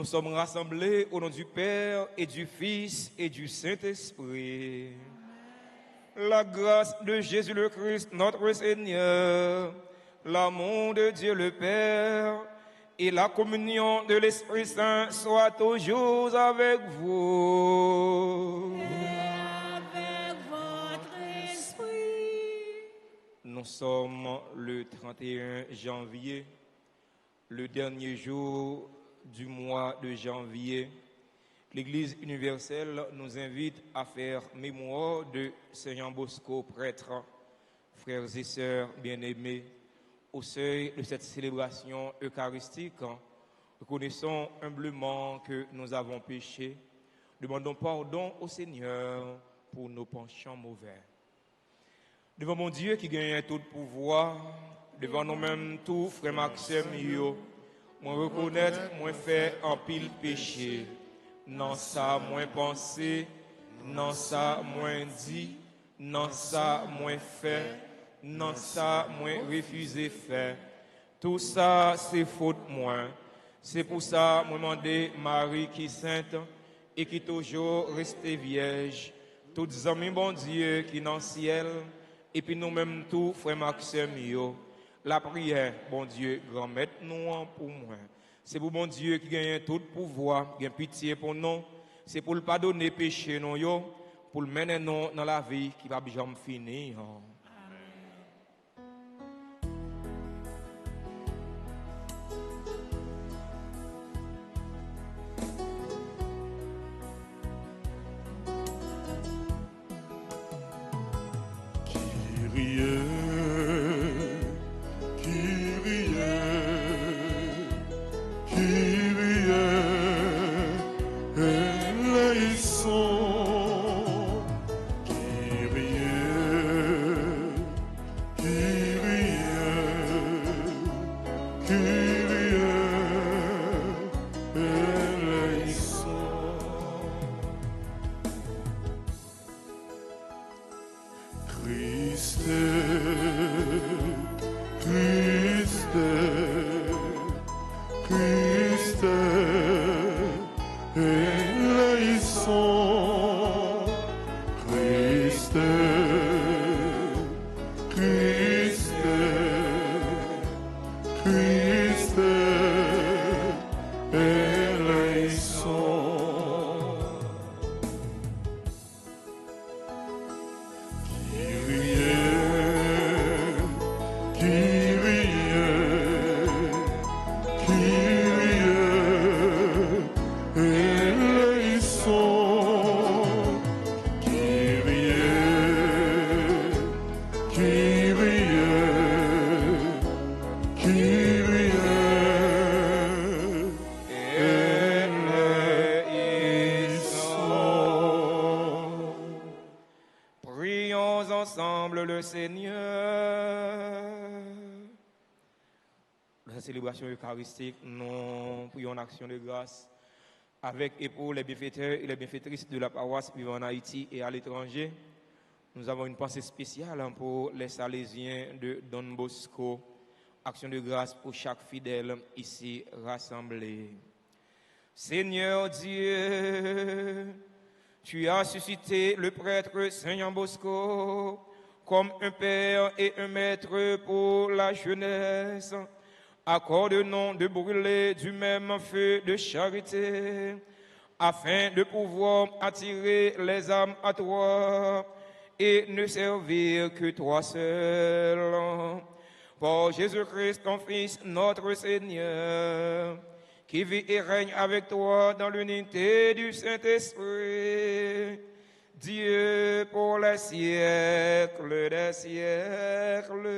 sommes rassemblés au nom du Père et du Fils et du Saint-Esprit. La grâce de Jésus le Christ, notre Seigneur, l'amour de Dieu le Père et la communion de l'Esprit Saint soient toujours avec vous. Nous sommes le 31 janvier, le dernier jour du mois de janvier. L'Église universelle nous invite à faire mémoire de Saint Jean Bosco, prêtre. Frères et sœurs bien-aimés, au seuil de cette célébration eucharistique, reconnaissons humblement que nous avons péché. Demandons pardon au Seigneur pour nos penchants mauvais. Devant mon Dieu qui gagne tout pouvoir, devant nous-mêmes tout, frère Maxime, moi reconnaître, moi fait en pile péché. Non ça, moi pensé, non ça, moi dit, non ça, moi fait, non ça, moi refusé faire. Tout ça, c'est faute moi. C'est pour ça, moi demandé Marie qui sainte et qui toujours resté vierge. Toutes amis, bon Dieu, qui dans le ciel, et puis nous-mêmes tout, frère Maxime, la prière, bon Dieu, grand maître, nous en pour moi. C'est pour bon Dieu qui gagne tout pouvoir, qui a pitié pour nous. C'est pour le pardonner péché, nous, pour le mener nous dans la vie qui va jamais finir. Célébration eucharistique, nous prions en action de grâce avec et pour les bienfaiteurs et les bienfaitrices de la paroisse vivant en Haïti et à l'étranger. Nous avons une pensée spéciale pour les Salésiens de Don Bosco. Action de grâce pour chaque fidèle ici rassemblé. Seigneur Dieu, tu as suscité le prêtre Saint Jean Bosco comme un père et un maître pour la jeunesse. Accorde-nous de brûler du même feu de charité, afin de pouvoir attirer les âmes à toi et ne servir que toi seul. Par Jésus-Christ, ton Fils, notre Seigneur, qui vit et règne avec toi dans l'unité du Saint-Esprit, Dieu pour les siècles des siècles.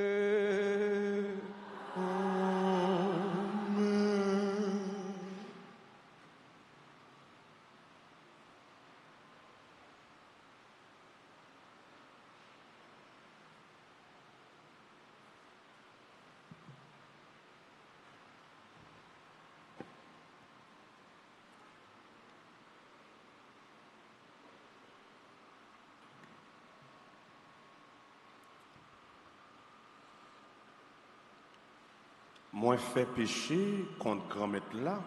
Moi fait péché contre grand-maître là,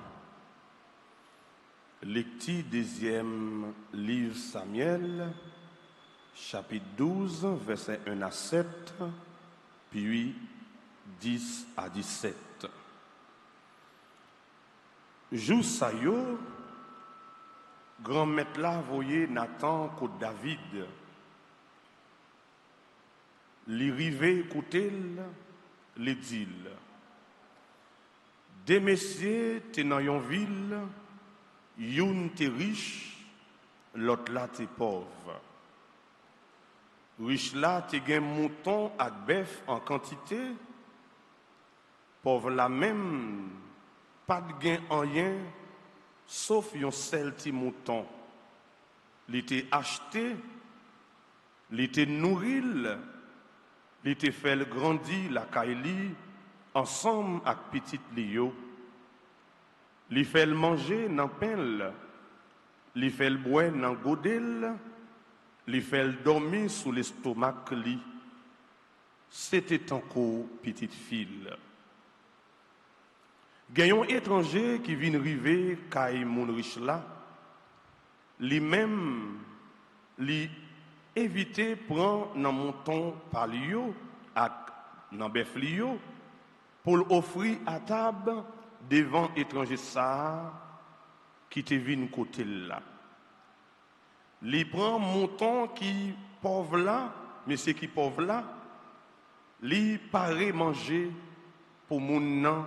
Lecture deuxième livre Samuel, chapitre 12, versets 1 à 7, puis 10 à 17. Jou sa yo, grand maître là voyait Nathan côte David. Li rive écouter li dit. Des messieurs te dans yon ville, yon te riche, l'autre là te pauvre. Riche là te gen mouton ak bœuf en quantité, pauvre là même pas de gain en rien, sauf yon seul ti mouton. Li te acheté, li te nourri, li te fait grandir la kaili ensemble ak petite li yo. Li fait manger nan pain, li fait boire nan godel, li fait dormir sous l'estomac li. C'était encore petite fille. Gayon étranger qui vient river kay moun riche là, li même li éviter prend nan mouton par li yo ak nan bœuf li yo pour l'offrir à table devant étranger ça qui te vient côté là. Li prend mouton qui pauvre là, mais c'est qui pauvre là, li paraît manger pour moun nan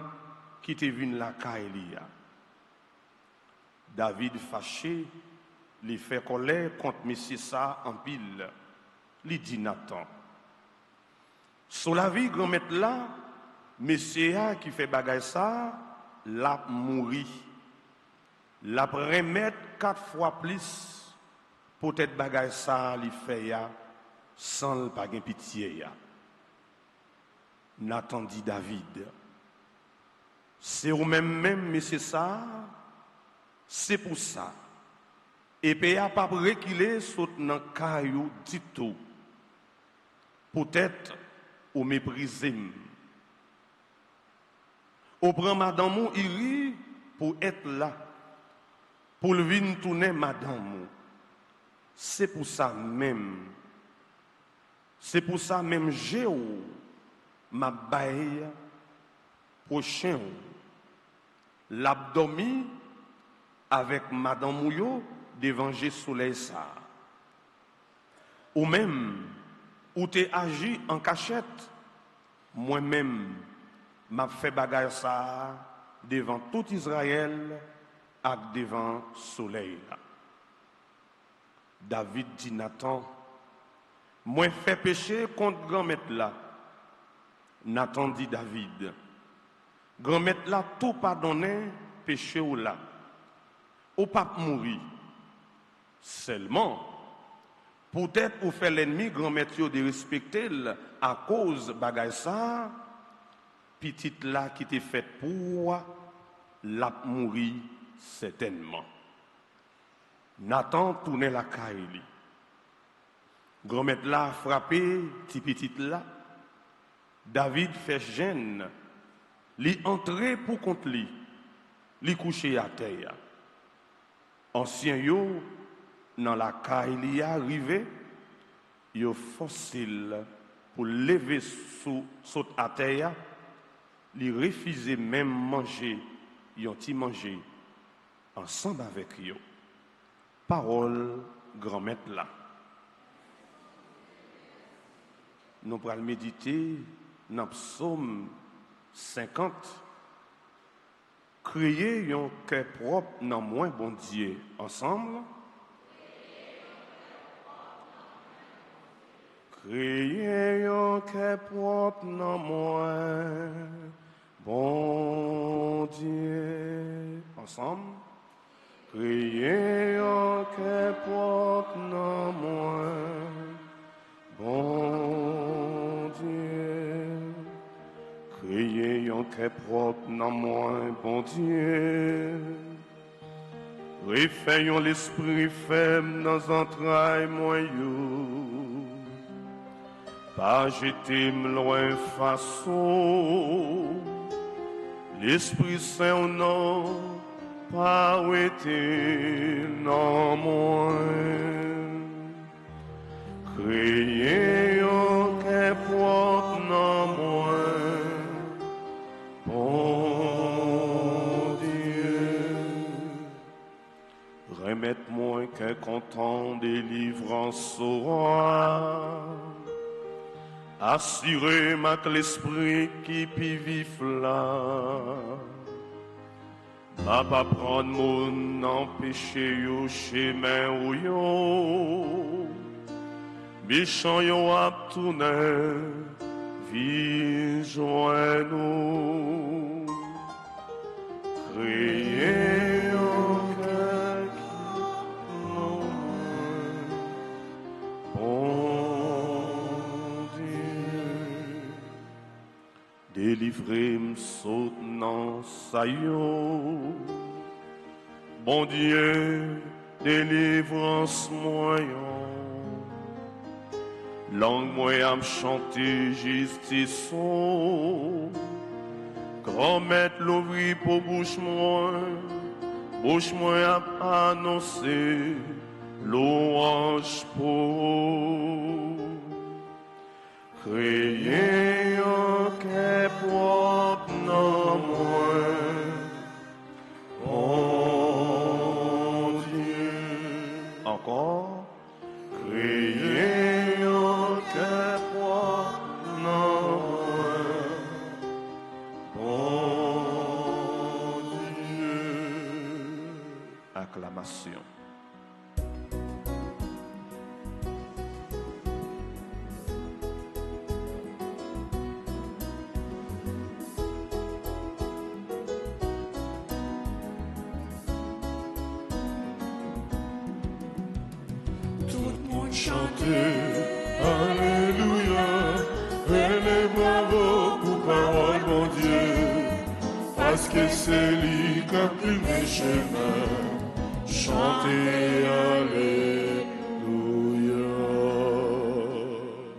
qui te vient la kaelia. David fâché, li fait colère contre monsieur ça en pile. Li dit Nathan. Sous la vie grand maître là, monsieur qui fait bagay ça, l'a mouri. La remettre 4 fois plus peut-être bagay ça li fait ya sans pas gen pitié ya. Nathan dit David. C'est au même monsieur ça, c'est pour ça. Et puis a pas reculer saute dans caillou dit tout. Peut-être au mépriser. Au prend madame ou iri pour être là, pour le venir tourner madame. C'est pour ça même j'ai ma baille prochain l'abdomen avec madame Mouyo devant Jésus soleil ça. Ou même ou t'es agi en cachette, moi-même m'a fait bagay ça devant tout Israël et devant soleil. David dit Nathan, moi fait péché contre grand maître là. Nathan dit David, grand maître là tout pardonné péché ou là. Ou pas mourir. Seulement peut-être pour faire l'ennemi grand maître de respecter à cause bagay ça petite là qui t'est faite pour la mourir certainement. Nathan tournait la caille. Grand maître là frappé ti petite là. David fait gêne. Li entrer pour contre lui. Li coucher à terre. Ancien yo dans la caille li arrivé, yo facile pour lever sous saute à terre. Li refusait même manger, yon ti manger ensemble avec yo. Parole grand maître là. Nous allons méditer dans Psaume 50. Créer un cœur propre dans moins bon Dieu ensemble. Créer un cœur propre dans moins bon Dieu ensemble. Créer un cœur propre dans moi, bon Dieu. Créer un cœur propre dans moi, bon Dieu. Réveillons l'esprit ferme dans entrailles moi you. Pas jeter loin façon. L'Esprit Saint au nom pas été non moins. Créer aucun porte non moins. Bon Dieu, remettre-moi qu'un content délivrance au roi. Assurez-moi que l'esprit qui pi vif là. Va pas prendre mon empêcher yo chemin ou yo. Bichon yo ap tourner, vie joint nous. Créer au cœur qui nous bon Dieu. Délivrez-moi saute non sa yo. Bon Dieu, délivrance moyen. Langue moi à me chanter justice. Grand maître l'ouvri pour bouche moi à annoncer louange pour. Créer aucun propre non moins. Oh Dieu. Encore. Créer aucun propre non moins. Oh Dieu. Acclamation. Alléluia, les bravo pour parole, mon Dieu, parce que c'est lui qui a pris mes chemins. Chantez Alléluia.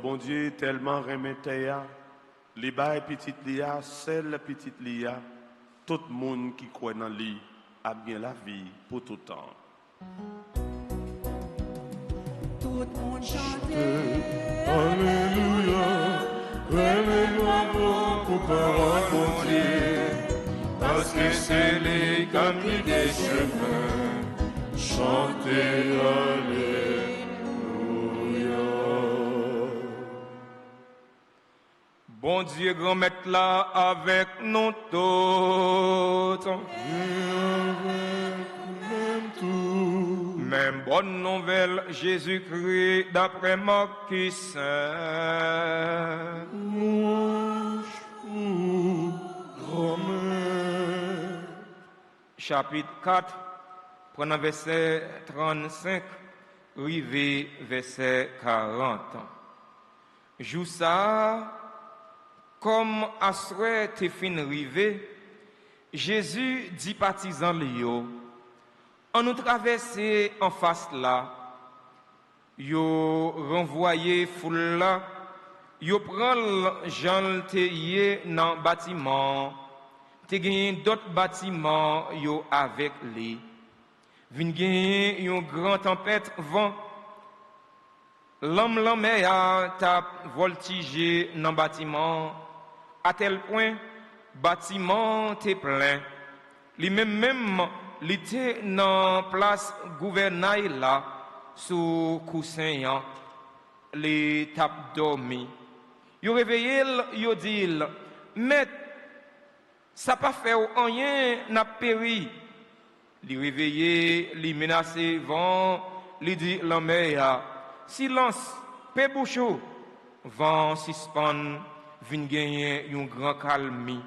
Bon Dieu tellement remettait les bails petites lia, celle petite lia, tout le monde qui croit dans lui a bien la vie pour tout temps. Tout le monde chante Alléluia, les bravo pour parole, mon Dieu, parce que c'est lui qui a pris des chemins. Chantez Alléluia. Bon Dieu, grand maître là avec nous tous. Même bonne nouvelle, Jésus-Christ, d'après Marc Saint. Chapitre 4, prenant verset 35, rivé verset 40. Jou ça, comme assuré te fin rivé, Jésus dit partisans Lio, en nous traverser en face là, yo renvoyé foule là, yo prend Jean Théier dans bâtiment, te gagné d'autres bâtiments yo avec lui. Vin gagné une grande tempête vent. L'homme a t'a voltigé dans bâtiment à tel point bâtiment te plein. Li même li était dans place gouvernail là sous coussin li tap dormi. Yo réveillé yo dit mais ça pas fait rien n'a péri. Li réveillé, li menacé vent, li dit la mer silence, paix bouchou. Vent suspend, vin gagner un grand calme.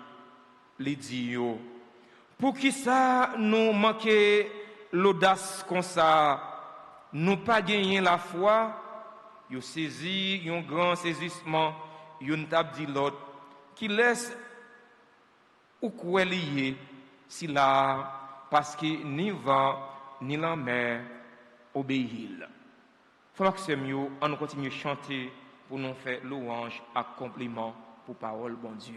Li dit yo pour qui ça nous manquer l'audace comme ça, nous pas gagner la foi, yo saisi un grand saisissement, yo n'tap dit l'autre qui laisse ou quoi lié si là parce que ni vent ni la mer obéissent. Frère Maxime, on continue à chanter pour nous faire louange et compliment pour parole bon Dieu.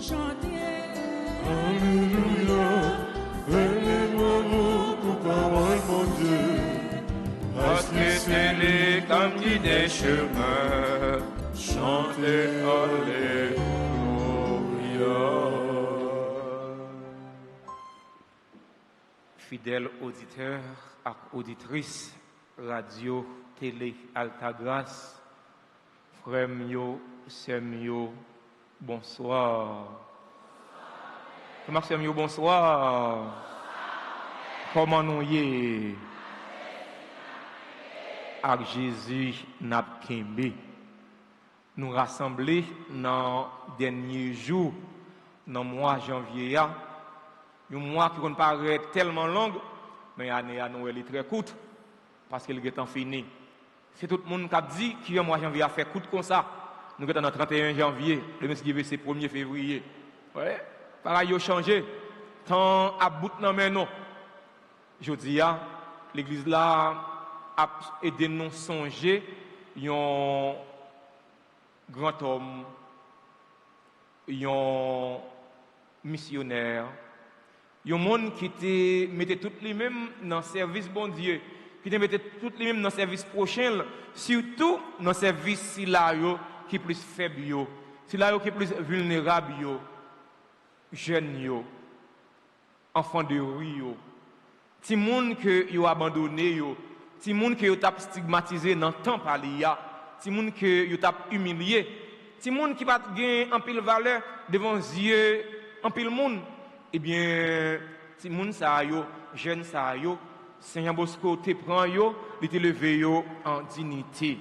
chanter. Alléluia, élève-moi beaucoup parole, mon Dieu, Parce que c'est les comme dit des chemins. chantez Alléluia. Fidèles auditeurs et auditrices, radio, télé, Altagrace, frères mio, sœurs mio, bonsoir. Comment mio, bonsoir. Comment nous y est? Avec Jésus n'a kembe. Nous rassembler dans dernier jour, dans le mois de janvier. Un mois qui ne paraît tellement long, mais l'année à Noël est très courte, parce qu'il est en fini. C'est tout le monde qui a dit que le mois de janvier a fait courte comme ça. Nous sommes dans le 31 janvier, le monsieur c'est 1er février. Ouais, pareil, il a changé. Tant à bout de main, non. Je dis, l'église là a aidé nous songer, un grand homme, un missionnaire, un monde qui te mettait tout les mêmes dans le service bon Dieu, qui te mettait tout les mêmes dans le service prochain, surtout dans le service si là qui est plus faible, si là qui est plus vulnérable, jeune, enfant de rue, ti moun que yo abandonné yo, ti moun que yo t'a stigmatisé dans temps par l'IA, ti moun que yo t'a humilié, ti moun qui pas gain en pile valeur devant Dieu en pile monde. Eh bien, ti moun sa yo, jeune sa yo, Seigneur Bosco te prend yo, il te levé yo en dignité.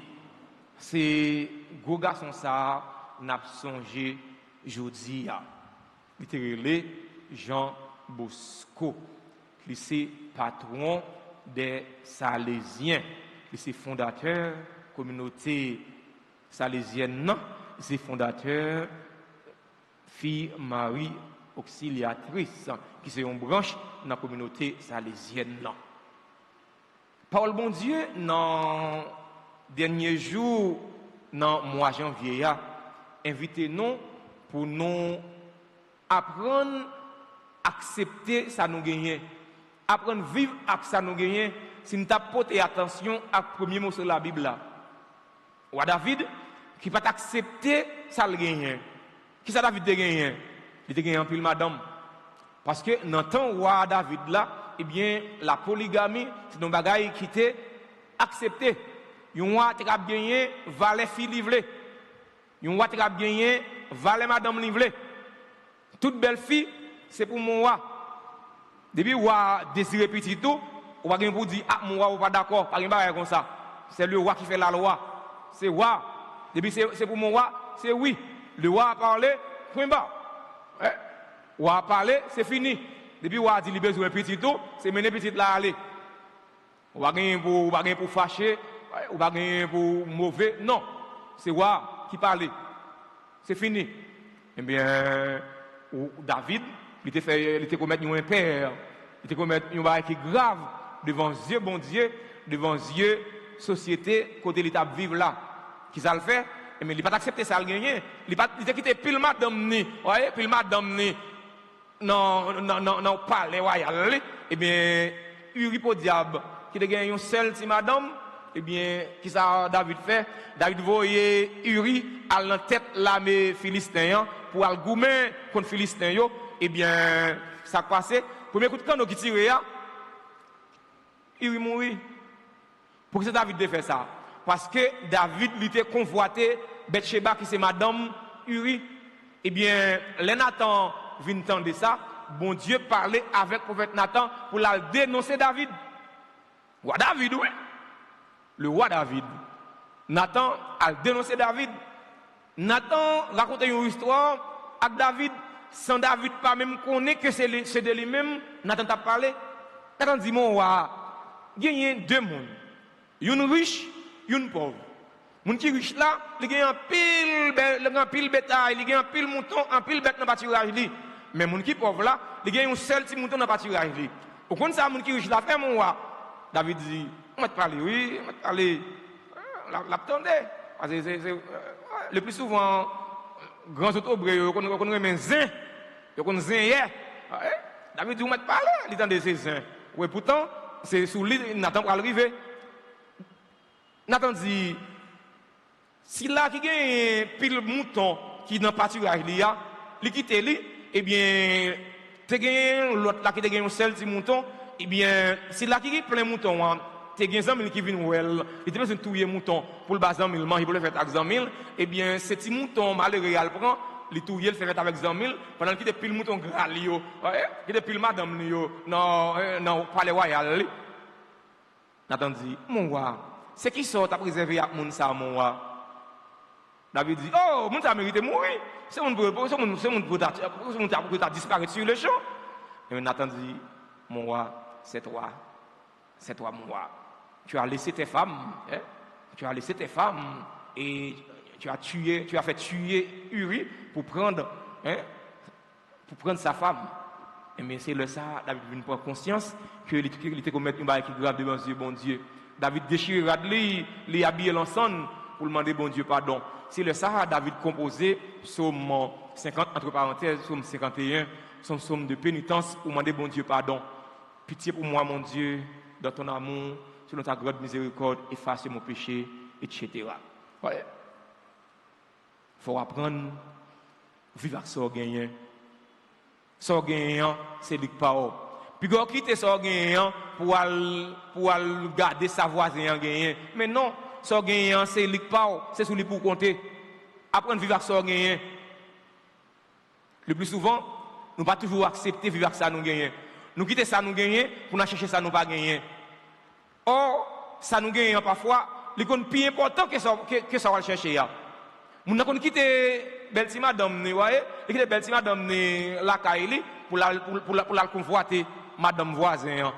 C'est gros garçon ça n'a songé jodi a. Il te relé Jean Bosco. Qui c'est patron des Salésiens, qui c'est fondateur communauté salésienne, c'est fondateur fille Marie auxiliatrice, qui c'est une branche dans la communauté salésienne. Parole bon Dieu, dans dernier jour, dans le mois de janvier, invitez-nous pour nous apprendre à accepter ça nous gagner. Apprendre à vivre avec ça nous gagner, si nous avons porté attention à premier mot sur la Bible là. Ou à David qui va accepter ça le gagner. Qui ça David de gagner? Il a gagné en pile madame. Parce que dans le temps où David là, eh bien la polygamie c'est un bagage qui était accepté. Yon roi qui a gagné valet fille livrée. Yon roi qui a gagné valet madame livrée. Toute belle fille c'est pour mon roi. Depuis roi désiré petit tout, on va rien pour dire ah mon roi ou pas d'accord, pas rien comme ça. C'est le roi qui fait la loi. C'est roi. Depuis c'est pour mon roi, c'est oui. Le roi a parlé, point bas. Roi a parlé, c'est fini. Depuis roi a dit libérer sur un petit tout, c'est mener petit là aller. On va rien pour fâcher, on va rien pour mauvais. Non, c'est roi qui parle. C'est fini. Eh bien David il était commettre un père, il était commettre un bagage qui est grave devant Dieu, bon Dieu, devant Dieu, société, côté l'état vivre là. Qui ça le fait? Mais il n'a pas accepté ça le gagner. Il a quitté pile madame ni, voyez, pile madame ni, non, palais royal. Eh bien, Uri pour diable, qui a gagné une seule si madame, eh bien, qui ça David fait? David voyait Uri à la tête l'armée philistine pour aller goumer contre Philistin. Eh bien, ça passé. Premier coup de canon qui tire, il mourit. Pourquoi c'est David de faire ça? Parce que David lui était convoité Bathsheba qui c'est madame Uri. Eh bien, les Nathan vient entendre ça. Bon Dieu parlait avec le prophète Nathan pour la dénoncer David. Roi David, oui. Le roi David. Nathan a dénoncé David. Nathan racontait une histoire avec David. Sans David pas même connaître que c'est de lui-même, Nathan t'a parlé. Nathan dit mon roi, il y a deux mondes. Une riche, une pauvre. Moun qui riche là, il y a un pile bétail, il y a un pile mouton, un pile bête dans pâturage li. Mais moun qui pauvre là, il y a un seul petit mouton dans pâturage li. Au compte ça moun qui riche là fait mon roi. David dit, on va te parler, oui, on va te parler. L'attendait. Le plus souvent grands autres hébreux, qu'on remet zin, qu'on zin hier. David dit, vous m'êtes parlé, il est de ces zin. Oui, pourtant, c'est sous lui, Nathan va arriver. Nathan dit, si là qui gagne pile mouton qui dans pâturage là, il quitte lui, eh bien, tu gagnes l'autre là qui te gagne un seul petit mouton, eh bien, si là qui gagne plein mouton, tu gagnes 100 000 qui viennent well, il te met un touyer mouton pour le bas 100 000 manger pour le faire avec 100 000, eh bien, ce petit mouton malheureux il prend, il touyer le fait avec 100 000 pendant qu'il te pile mouton gras yo, qui te pile madame yo, non palais royal. Nathan dit, mon roi, c'est qui sort à préserver à mon ça mon roi. David dit, oh, mon ça mérite de mourir. C'est mon pour disparaître sur le champ. Et Nathan dit, mon roi, c'est toi mon roi. Tu as laissé tes femmes, et tu as fait tuer Uri pour prendre sa femme. Mais c'est le ça, David vient prendre conscience que il était commettre une balle qui grave devant Dieu, bon Dieu. David déchire Radley, les habiller l'ensemble pour demander bon Dieu pardon. C'est le ça, David composé psaume 50 entre parenthèses, psaume 51, son psaume de pénitence pour demander bon Dieu pardon. Pitié pour moi, mon Dieu, dans ton amour, selon ta grande miséricorde, efface mon péché, etc. Ouais. Faut apprendre vivre avec ça gagné. Ça gagnant, c'est lui pas. Puis quand quitter ça gagnant pour garder sa voisine gagné. Mais non, ça gagnant c'est lui pas, c'est sur lui pour compter. Apprendre vivre avec ça gagné. Le plus souvent, nous pas toujours accepter vivre avec ça nous gagner. Nous quitter ça nous gagner pour nous chercher ça nous pas gagner. Or, ça nous gagne parfois, il est plus important que ça va chercher là. Nous n'avons quitté belle madame ne voyez et que belle madame ne la caille pour la convoiter madame voisin.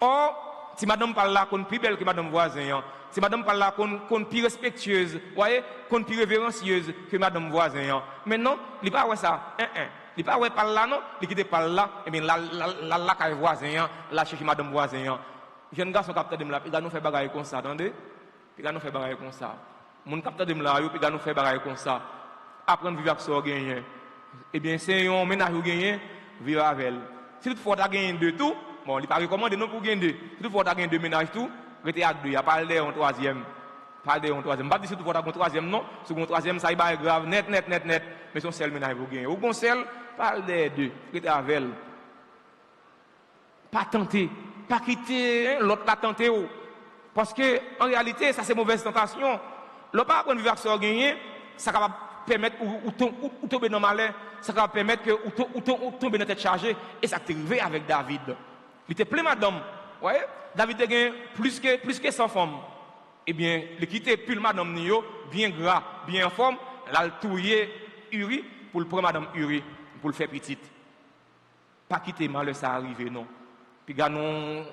Or si madame parle là qu'on plus belle que madame voisin, si madame parle là qu'on plus respectueuse, voyez, qu'on plus révérencieuse que madame voisin. Maintenant, il pas ouais ça. Il pas ouais parle là non, il quitte parle là et bien la caille voisin, la chercher madame voisin. Jeune garçon capteur de me là, il nous fait bagaille comme ça, attendez? Il nous fait bagaille comme ça. Mon capteur de me là, il nous fait bagaille comme ça. Apprendre à vivre avec ça gagner. Eh bien, c'est un ménage qui gagne, vivre avec elle. Si toutefois tu as gagné deux tout, bon, il n'est pas recommandé non pour gagner deux. Si toutefois tu as gagné deux ménages tout, restez à deux, il n'y a pas d'air en troisième. Pas d'air en troisième. Pas dire si toutefois tu as gagné troisième, non. Si tu as troisième, ça y est grave, net. Mais son seul ménage pour gagner. Ou bon seul, pas d'air deux, restez avec elle. Pas tenter, pas quitter l'autre, pas tenter. Parce que, en réalité, ça c'est mauvaise tentation. Le pas apprendre à vivre avec ça gagner, ça va permettre ou tomber dans le malin, ça va permettre que ou tomber dans tête chargée. Et ça t'est arrivé avec David. Il était plein madame. Ouais? David a gagné plus que 100 femmes. Eh bien, il quittait plus madame Nio, bien gras, bien en forme, là, il touillait Uri pour le prendre madame Uri, pour le faire petite. Pas quitter mal, ça arrive, non. Puis, nous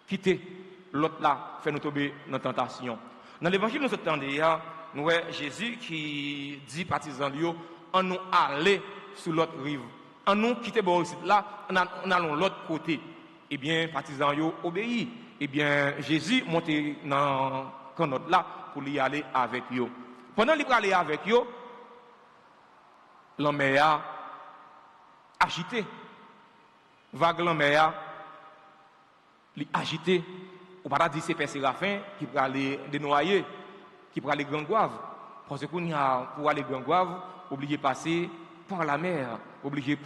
quitter l'autre là, fait nous tomber dans la tentation. Dans l'évangile, nous attendons, nous voyons Jésus qui dit partisans lui, en nous aller sur l'autre rive. En nous quitter là, on allons l'autre côté. Eh bien, partisans lui obéissent. Eh bien, Jésus monte dans le là pour y aller avec eux. Pendant qu'il aller avec eux, l'homme a agité. Vague l'homme a agité. Ou pas dire c'est Père Séraphin qui peut aller dénoyer, qui peut aller Grand Goave. Parce que pour aller Grand Goave, obligé de passer par la mer, obligé de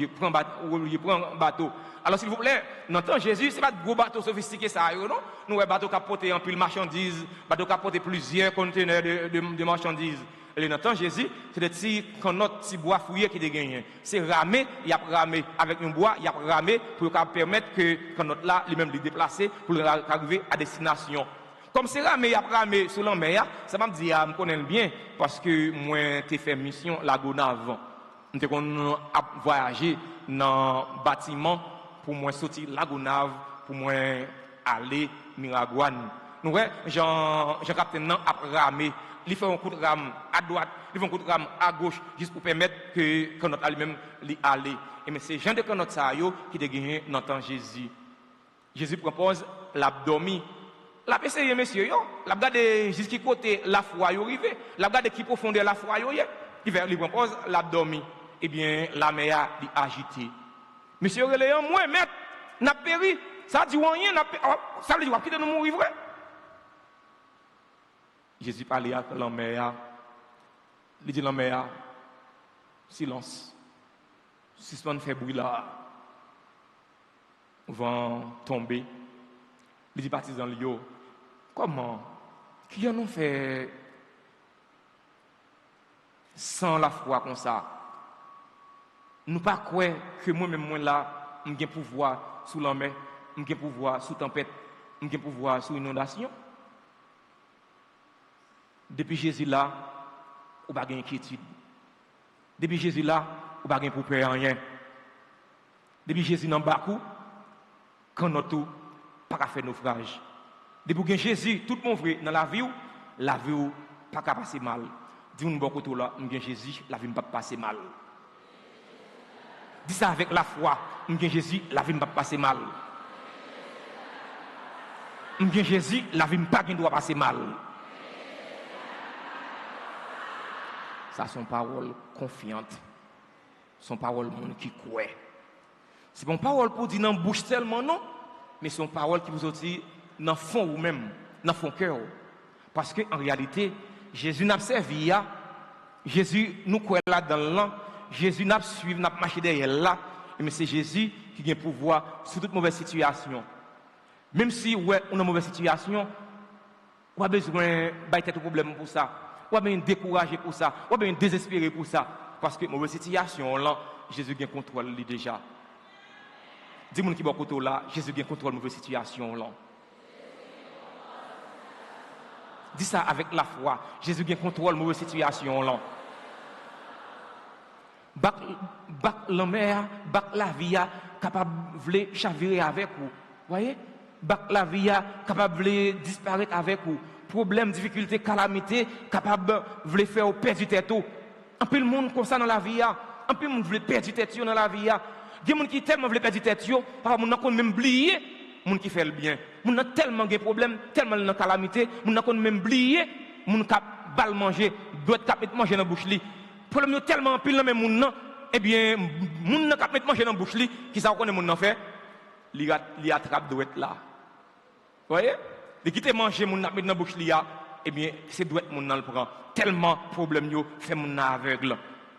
prendre bateau. Alors s'il vous plaît, dans le temps Jésus, ce n'est pas de gros bateaux sophistiqués ça, non? Nous avons bateau qui porté en pile marchandises, bateau qui porté plusieurs conteneurs de marchandises. Et dans le temps Jésus, c'est des petits bois fouillés qui dégagnent. C'est ramé, il y a ramé avec un bois, il y a ramé pour permettre que quand notre là, lui-même les déplacer pour arriver à destination. Comme c'est ramé, il y a ramé sur la mer, ça m'a dit, je me connais bien parce que moi, j'ai fait mission la Gonave. Nous avons voyagé dans un bâtiment pour moi sortir la Gonave, pour moi aller Miragouane. Nous voyons, Jean-Capitaine a ramé. Il fait un coup de rame à droite, il fait un coup de rame à gauche, juste pour permettre que quand notre lui-même aller. Et mais c'est Jean de quand notre sayo qui a gagné dans le temps Jésus. Jésus propose l'abdomen. La essayé, messieurs, la regarde jusqu'à côté la foi arrivé, la regarde qui profondeur la foi. il prend pause, l'abdomen, eh bien, la mer a agité. Monsieur Reléon, moi, maître, n'a péri, ça dit rien, ça veut dire, qui nous mourir vrai? Jésus parlait à la mer, il dit la mer, silence, suspend fait bruit là, vent tomber, il dit partisan Lio, comment, qui en ont fait sans la foi comme ça? Nous pas croire que moi-même moi là, j'ai pouvoir sous la mer, j'ai pouvoir sous tempête, j'ai pouvoir sous inondation. Depuis Jésus là, ou pas d'inquiétude. Depuis Jésus là, ou pas pour peur rien. Depuis Jésus dans Bakou, quand nous tout pas faire naufrage. Depuis Jésus, tout mon frère dans la vie pas qu'à passer mal. Dis-nous bon côté là, Jésus, la vie ne pas passer mal. Dis ça avec la foi, Jésus, la vie ne pas passer mal. Jésus, la vie ne pas doit passer mal. Ça sont paroles confiantes. Son parole monde qui croit. C'est bon parole pour dire dans bouche tellement non, mais son parole qui vous dit dans fond ou même dans fond cœur. Parce que en réalité, Jésus n'a pas servi là. Jésus nous croit là dans l'an. Jésus n'a pas suivi, n'a pas marché derrière là. Mais c'est Jésus qui a le pouvoir sur toute mauvaise situation. Même si on a une mauvaise situation, on a besoin de problème pour ça. On a besoin de décourager pour ça. On a besoin de désespérer pour ça. Parce que mauvaise situation là, Jésus a contrôle déjà. Dis-moi qui est côté là, Jésus a contrôle de mauvaise situation là. Dis ça avec la foi. Jésus a contrôle de mauvaise situation là. Bac la mer, bac la vie, capable de chavirer avec vous. Voyez? Bac la vie, capable de disparaître avec vous. Problème, difficulté, calamité, capable de faire perdre tête. Un peu le monde comme ça dans la vie, un peu le monde veut perdre tête dans la vie. Il y a des gens qui tellement veulent perdre tête, parce que nous même oublié, les gens qui font le bien. Nous avons tellement de problèmes, tellement de calamité, nous avons même oublié, nous avons bal manger, doit mettre manger dans la bouche. Problème tellement pile dans même monde, eh bien, moun n'a mettre manger dans la bouche qui ça connaît moun nan fait, li attrape doit être là. Vous voyez? De quitter manger moun n'a mettre dans la bouche eh bien, c'est doit être moun nan le prend. Tellement problème yo fait moun nan aveugle.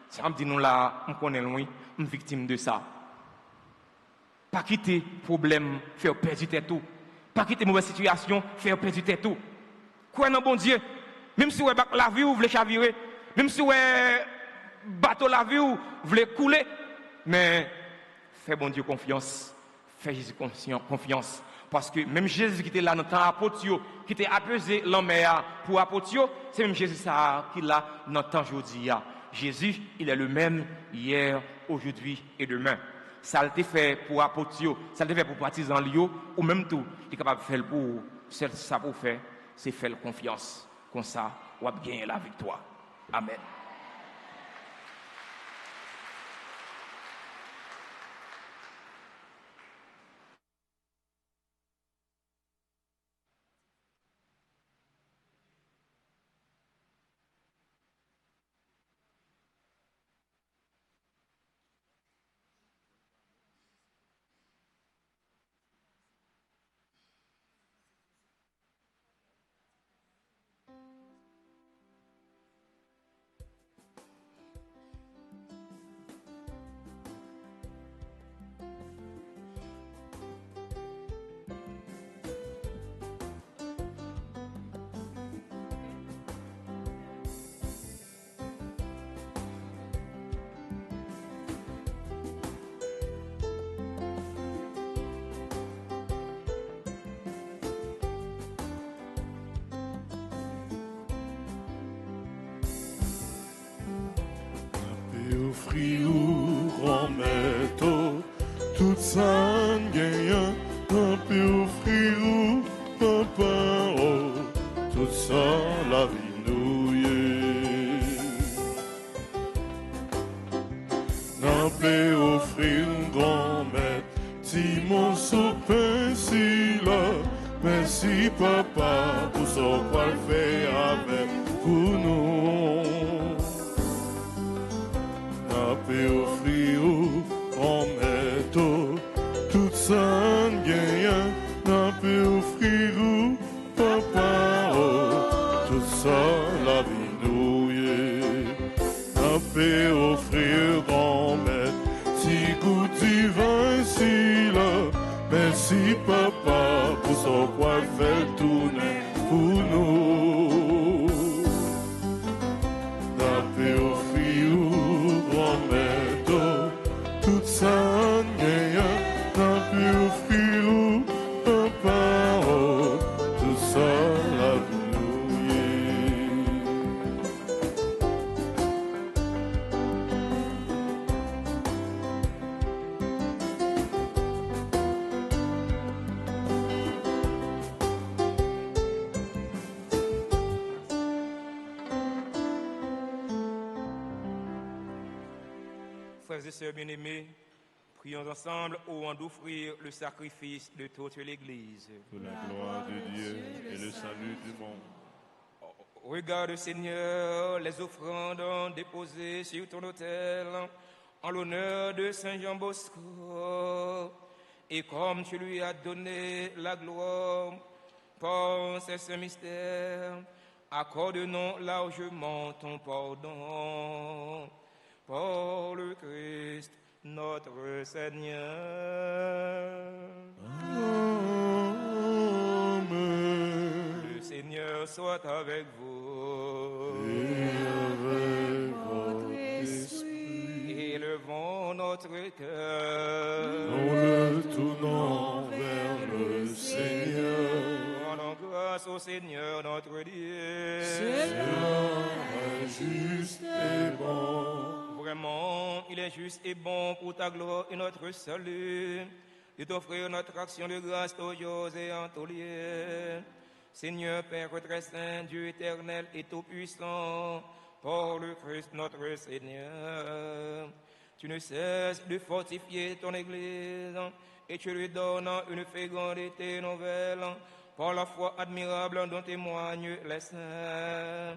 Ça me dit nous là, on connaît loin, on victime de ça. Pas quitter problème, faire perdre tête tout. Pas quitter mauvaise situation, faire perdre tête tout. Quoi non bon Dieu, même si ouais la vie ou voulez chavirer, même si ouais bateau la vie ou voulez couler, mais fais bon Dieu confiance, fais Jésus confiance. Parce que même Jésus qui était là dans le temps apôtre, qui était apaisé l'homme pour apôtre, c'est même Jésus ça qui est là dans le temps aujourd'hui. Jésus, il est le même hier, aujourd'hui et demain. Ça a été fait pour apôtre, ça a été fait pour partisans ou même tout, il est capable de faire pour ça pour faire, c'est faire confiance. Comme ça, on va gagner la victoire. Amen. Offrir ou remettre tout ça gagnant, on peut offrir ou papa, tout ça la vie nouille. On peut offrir un grand maître, si mon soupin si là, merci papa pour ce qu'on fait avec pour nous. ça la vie nous n'a fait offrir grand-mère, si goût divin si là, merci papa pour son quoi fait tourner pour nous. N'a fait offrir grand-mère, tout ça gagne, n'a fait offrir papa, tout ça la vie. Frères et sœurs bien-aimés, prions ensemble au moment d'offrir le sacrifice de toute l'Église. Pour la gloire de Dieu et le salut du monde. Regarde, Seigneur, les offrandes déposées sur ton autel en l'honneur de Saint Jean Bosco. Et comme tu lui as donné la gloire par ces saints mystères, accorde-nous largement ton pardon. Par le Christ, notre Seigneur. Amen. Le Seigneur soit avec vous. Et avec votre esprit. Élevons notre cœur. Nous le tournons vers le Seigneur. Rendons grâce au Seigneur notre Dieu. Seigneur est juste et bon. Vraiment, il est juste et bon pour ta gloire et notre salut de t'offrir notre action de grâce aux jours et en tous lieux. Seigneur Père très saint, Dieu éternel et tout-puissant, par le Christ notre Seigneur, tu ne cesses de fortifier ton Église et tu lui donnes une fécondité nouvelle par la foi admirable dont témoignent les saints.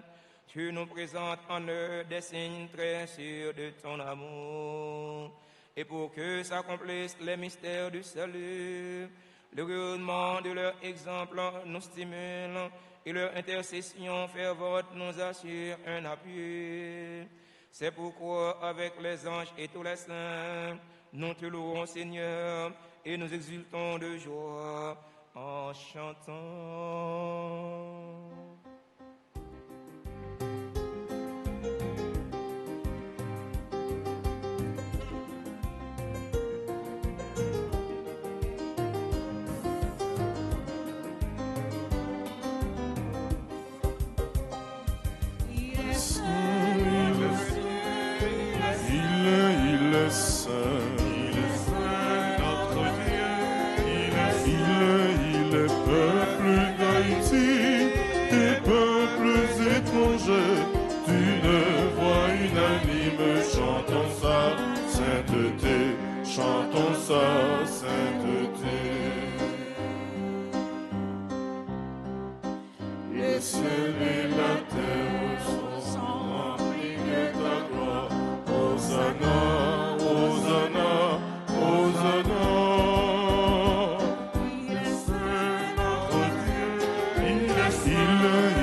Tu nous présentes en eux des signes très sûrs de ton amour. Et pour que s'accomplissent les mystères du salut, le rayonnement de leur exemple nous stimule et leur intercession fervente nous assure un appui. C'est pourquoi, avec les anges et tous les saints, nous te louons, Seigneur, et nous exultons de joie en chantant. Chantons sa sainteté. Le ciel et la terre sont remplis de ta gloire. Hosanna, Hosanna, Hosanna. Il est saint notre Dieu,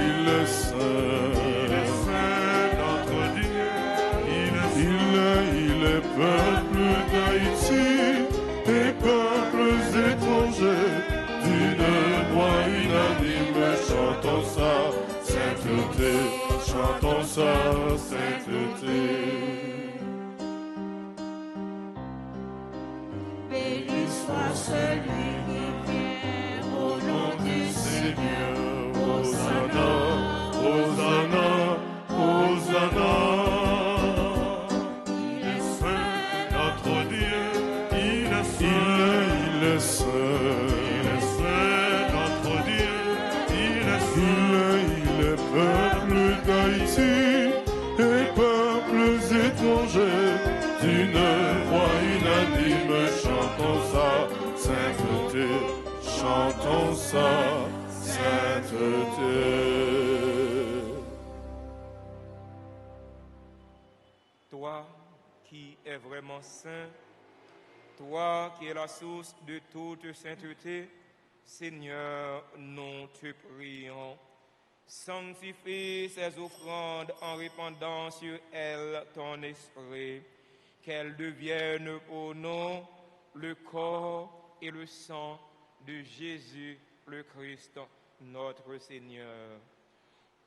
il est saint. Il est saint notre Dieu, il est peuple d'Haïti et peuples étrangers, d'une voix unanime, chantons sa sainteté, chantons sa sainteté. Béni soit celui qui vient au nom du Seigneur. Hosanna, Hosanna, Hosanna. Peuple d'Haïti et peuples étrangers, d'une voix unanime, chantons sa sainteté, chantons sa sainteté. Toi qui es vraiment saint, toi qui es la source de toute sainteté, Seigneur, nous te prions. Sanctifie ces offrandes en répandant sur elles ton esprit, qu'elles deviennent pour nous le corps et le sang de Jésus le Christ, notre Seigneur.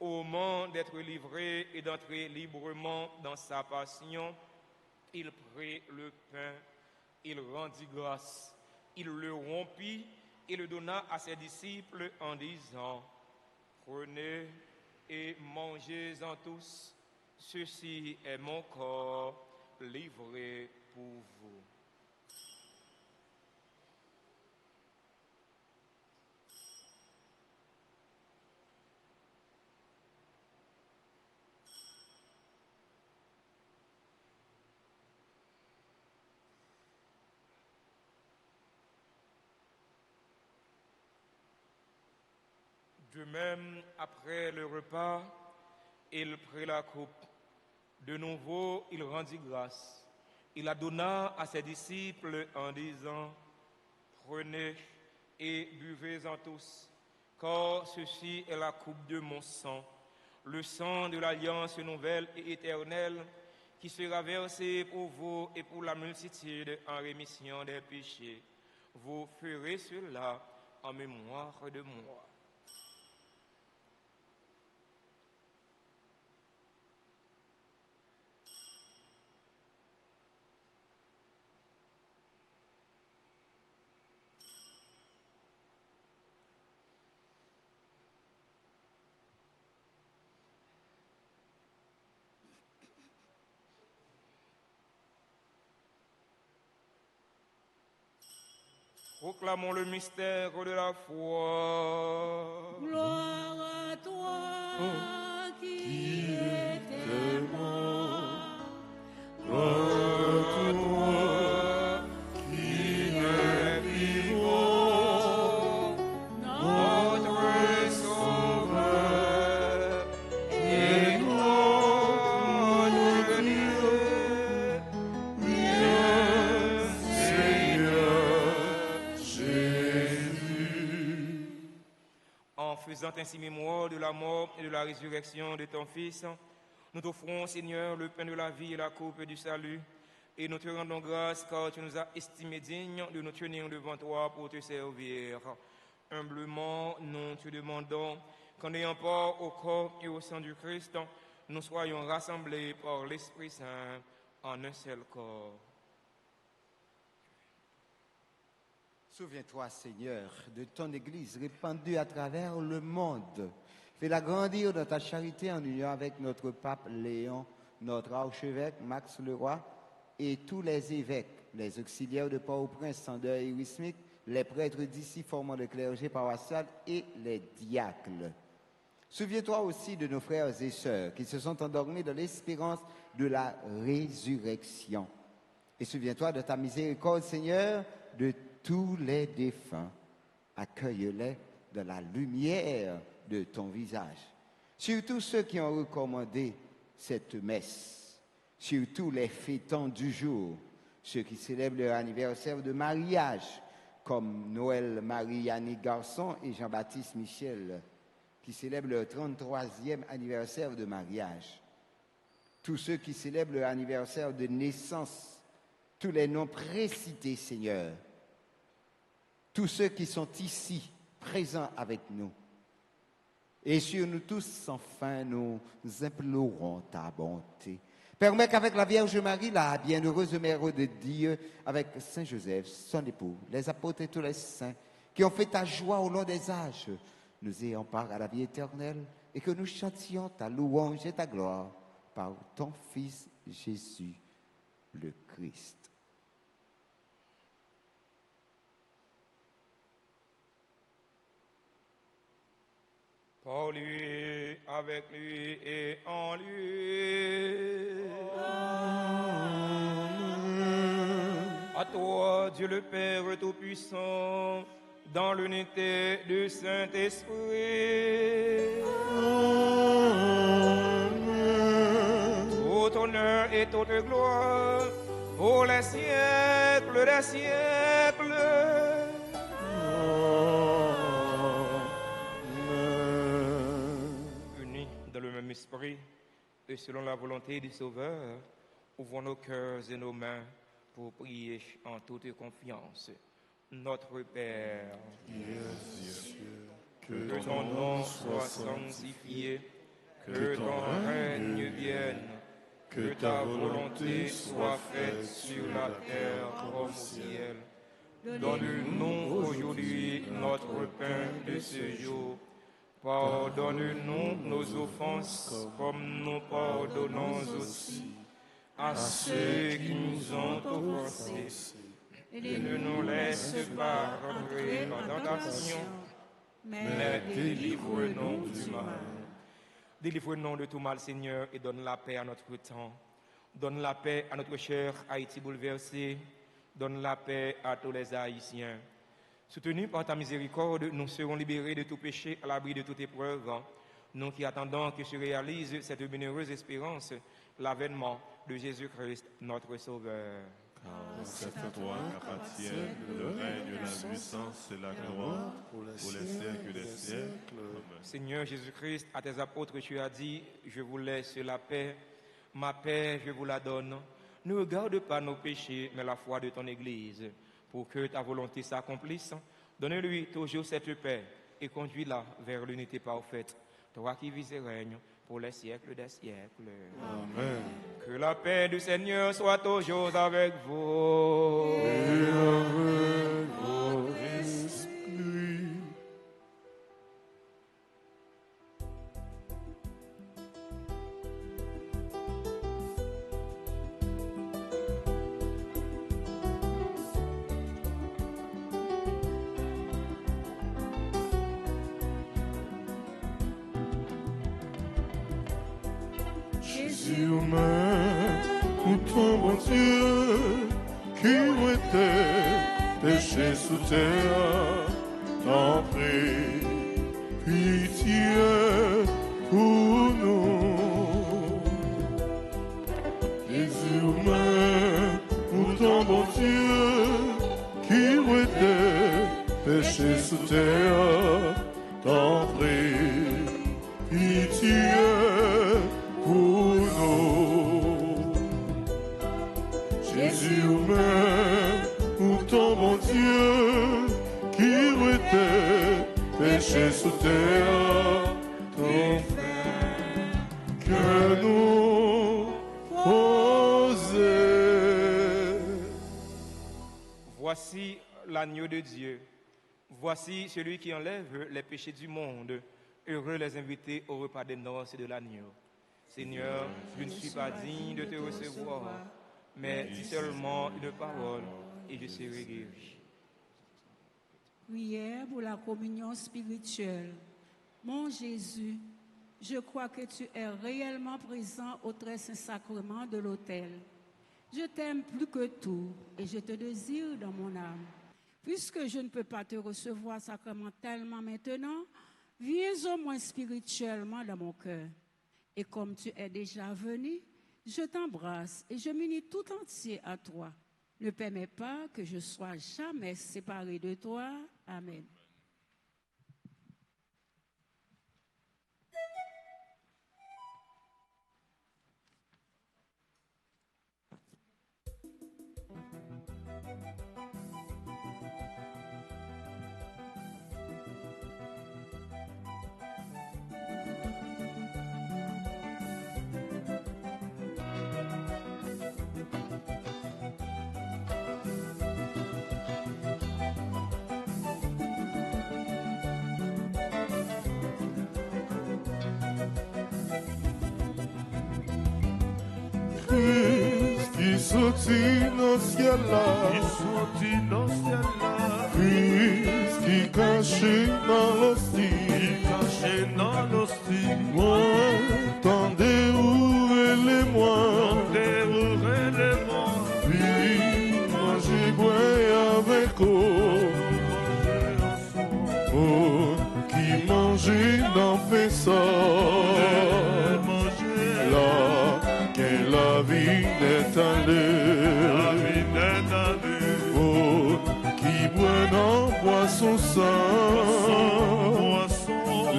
Au moment d'être livré et d'entrer librement dans sa passion, il prit le pain, il rendit grâce, il le rompit et le donna à ses disciples en disant: prenez et mangez-en tous, ceci est mon corps livré pour vous. De même, après le repas, il prit la coupe. De nouveau, il rendit grâce. Il la donna à ses disciples en disant: prenez et buvez-en tous, car ceci est la coupe de mon sang, le sang de l'alliance nouvelle et éternelle, qui sera versé pour vous et pour la multitude en rémission des péchés. Vous ferez cela en mémoire de moi. Proclamons le mystère de la foi. Gloire à toi qui étais mort. Gloire à toi qui es vivant, Notre Sauveur et notre Dieu. Viens, Seigneur Jésus. En faisant ainsi mémoire de la mort et de la résurrection de ton Fils, nous t'offrons, Seigneur, le pain de la vie et la coupe du salut, et nous te rendons grâce car tu nous as estimés dignes de nous tenir devant toi pour te servir. Humblement, nous te demandons qu'en ayant part au corps et au sang du Christ, nous soyons rassemblés par l'Esprit Saint en un seul corps. Souviens-toi, Seigneur, de ton Église répandue à travers le monde. Fais-la grandir dans ta charité en union avec notre pape Léon, notre archevêque Max Leroy et tous les évêques, les auxiliaires de Port-au-Prince, Sander et Wismic, les prêtres d'ici formant le clergé paroissial et les diacres. Souviens-toi aussi de nos frères et sœurs qui se sont endormis dans l'espérance de la résurrection. Et souviens-toi de ta miséricorde, Seigneur, de tous les défunts. Accueille-les dans la lumière de ton visage. Surtout ceux qui ont recommandé cette messe, surtout les fêtants du jour, ceux qui célèbrent leur anniversaire de mariage, comme Noël Marie-Yannick Garçon et Jean-Baptiste Michel, qui célèbrent leur 33e anniversaire de mariage. Tous ceux qui célèbrent leur anniversaire de naissance, tous les noms précités, Seigneur. Tous ceux qui sont ici, présents avec nous. Et sur nous tous, enfin, nous implorons ta bonté. Permets qu'avec la Vierge Marie, la bienheureuse Mère de Dieu, avec Saint Joseph, son époux, les apôtres et tous les saints, qui ont fait ta joie au long des âges, nous ayons part à la vie éternelle et que nous chantions ta louange et ta gloire par ton Fils Jésus, le Christ. Par lui, avec lui et en lui. À toi, Dieu le Père Tout-Puissant, dans l'unité du Saint-Esprit. Tout honneur et toute gloire pour les siècles des siècles. Saint-Esprit, et selon la volonté du Sauveur, ouvrons nos cœurs et nos mains pour prier en toute confiance. Notre Père, que ton nom soit sanctifié, que ton règne vienne, que ta volonté soit faite sur la terre comme au ciel. Donne-nous aujourd'hui notre pain de ce jour. Pardonne-nous nos offenses comme nous pardonnons aussi à ceux qui nous ont offensés. Et ne nous laisse pas rentrer en tentation, mais délivre-nous du mal. Délivre-nous de tout mal, Seigneur, et donne la paix à notre temps. Donne la paix à notre cher Haïti bouleversé. Donne la paix à tous les Haïtiens. Soutenus par ta miséricorde, nous serons libérés de tout péché à l'abri de toute épreuve. Nous qui attendons que se réalise cette bienheureuse espérance, l'avènement de Jésus-Christ, notre Sauveur. Car c'est à toi qu'appartiennent le règne, la puissance et la gloire pour les siècles des siècles. Amen. Seigneur Jésus-Christ, à tes apôtres, tu as dit, je vous laisse la paix, ma paix je vous la donne. Ne regarde pas nos péchés, mais la foi de ton Église. Pour que ta volonté s'accomplisse, donne-lui toujours cette paix et conduis-la vers l'unité parfaite. Toi qui vis et règnes pour les siècles des siècles. Amen. Que la paix du Seigneur soit toujours avec vous. Et avec votre esprit. Jésus humain, pour ton bon Dieu, qui était péché sous terre, t'en prie, pitié pour nous. Jésus humain, pour ton bon Dieu, qui était péché sous terre, t'en prie, pitié pour nous. Jésus humain, pour ton bon Dieu, qui était péché sous terre, ton frère, que nous poser. Voici l'agneau de Dieu. Voici celui qui enlève les péchés du monde. Heureux les invités au repas des noces de l'agneau. Seigneur, je ne suis pas digne de te recevoir, mais dis seulement une parole et je serai guéri. Prière pour la communion spirituelle. Mon Jésus, je crois que tu es réellement présent au très saint sacrement de l'autel. Je t'aime plus que tout et je te désire dans mon âme. Puisque je ne peux pas te recevoir sacramentellement maintenant, viens au moins spirituellement dans mon cœur. Et comme tu es déjà venu, je t'embrasse et je m'unis tout entier à toi. Ne permets pas que je sois jamais séparé de toi. Amen. Christ qui sortit dans le ciel là, Christ qui caché dans l'hostie, moi, tendez ouvrez-les-moi, puis mangez boire avec eux, oh, qui mangeait dans Pessah, là, que la vie n'est allée, oh, qui boit dans boisson sang,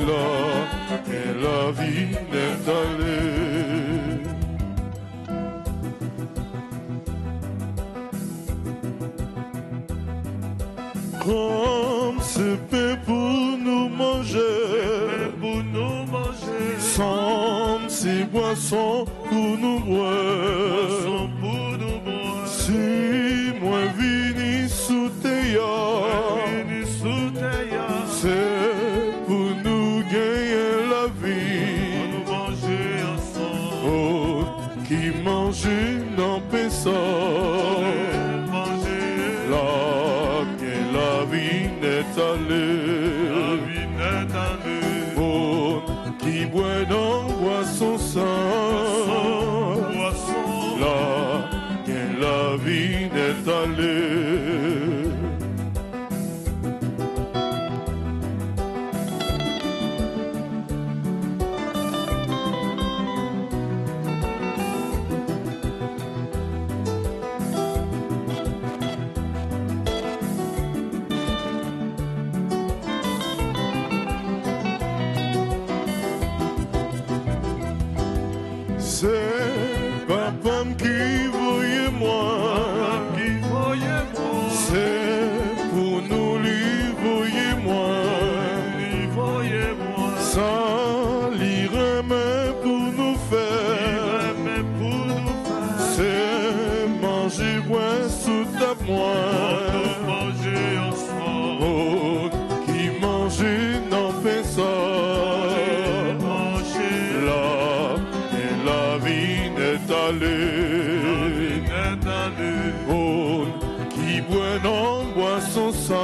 là, que la vie n'est allée. boisson pour nous boire. Si moi vini sous tes c'est pour nous gagner la vie. Oh, qui mange non personne. La vie n'est allée. Oh, qui boit dans boisson sang. La vie n'est allée. C'est papa qui voyait moi. C'est pour nous lui voyez moi. Ça lire même pour nous faire. C'est manger boire sous ta moi. Oh, qui mangeait n'en fait ça. La vie n'est allée. Oh, qui boit non boisson sang.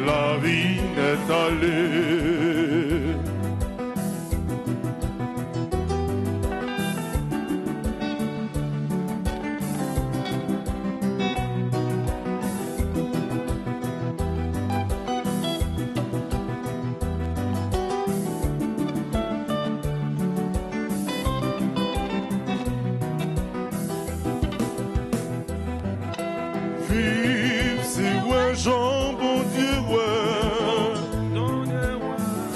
La vie n'est allée. Vive, c'est ouais, Jean, bon Dieu, ouais.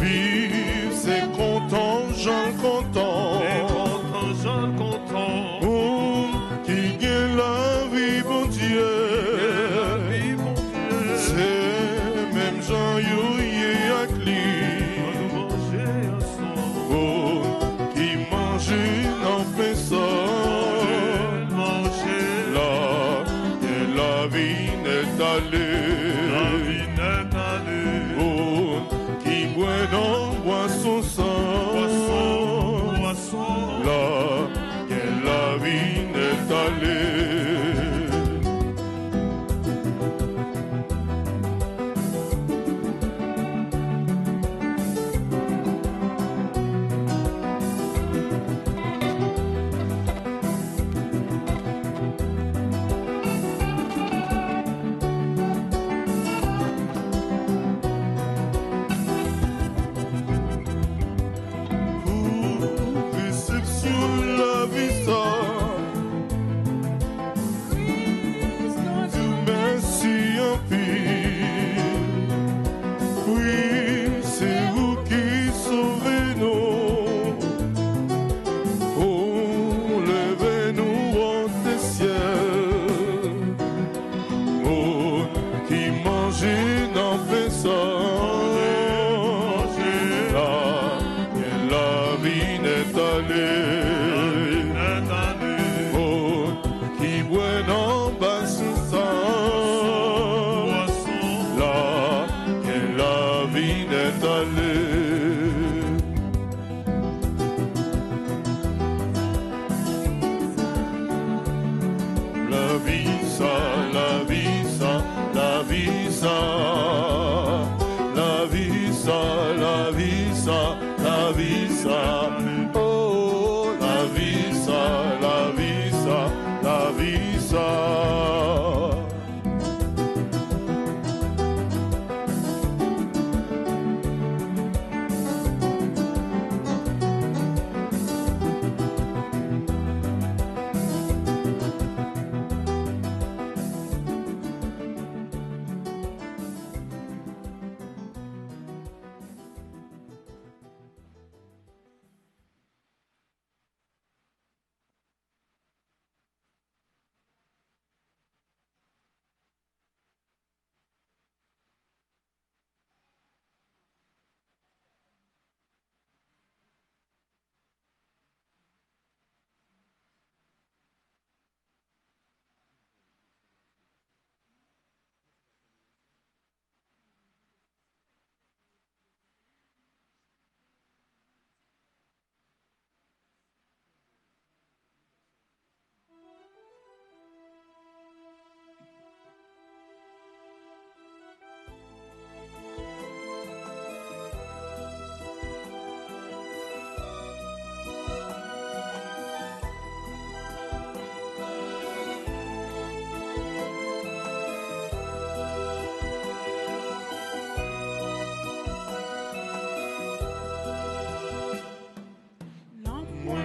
Vive, c'est content, Jean content. Oh, qui gagne la vie, bon Dieu. C'est même Jean, yo, yé, ak li. Oh, qui mange, n'en fait ça. La vie n'est allée. Oh, qui boit dans boisson sang. La vie n'est allée.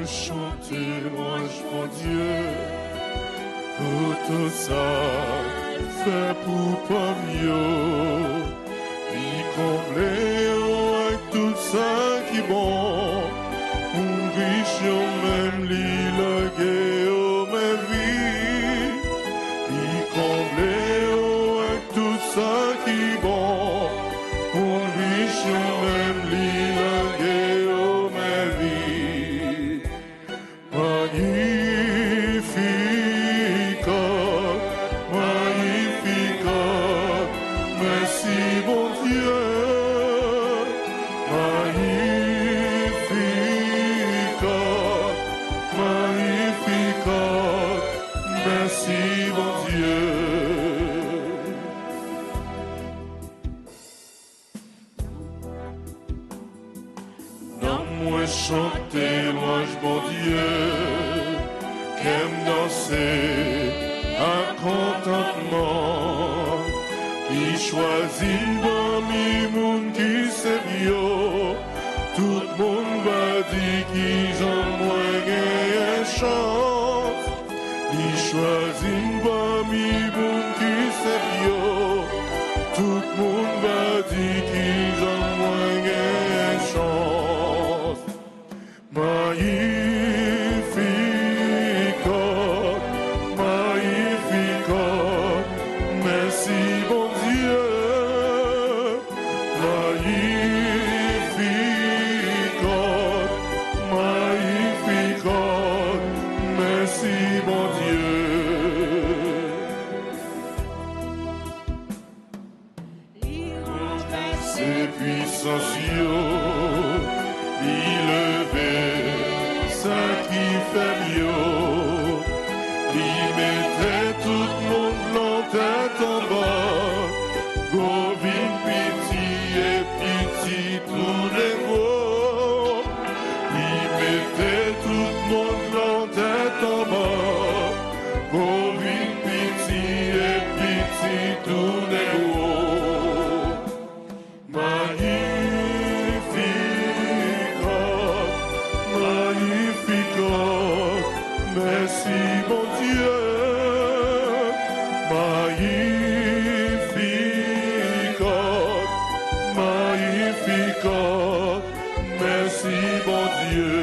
chanter louange mon Dieu, pour tout ça, fait pour pas mieux, y combler avec tout ça qui bon, un riche même l'île ma vie, y combler avec tout ça qui bon, un riche même l'île ma vie. Magnificat, magnificat, merci mon Dieu. Magnificat, magnificat, merci mon Dieu. Donne-moi chanter, louange mon Dieu, qu'aime danser un contentement, qui choisit parmi moun qui c'est vieux, tout le monde va dire qu'ils ont moins gain chance, qui choisit parmi moun qui c'est vieux, tout le monde va dire qu'ils ont moins gain chance. Magnificat, magnificat, merci bon Dieu. Magnificat, magnificat, merci bon Dieu. Ses puissances, il levait ça qui fait mieux, il mettait tout le monde en tête en bas, Govin pitié, pitié tous les mots, il mettait tout le monde en tête en bas, Govin pitié, pitié tous les mots. Magnificat, merci mon Dieu. Magnificat, magnificat, merci mon Dieu.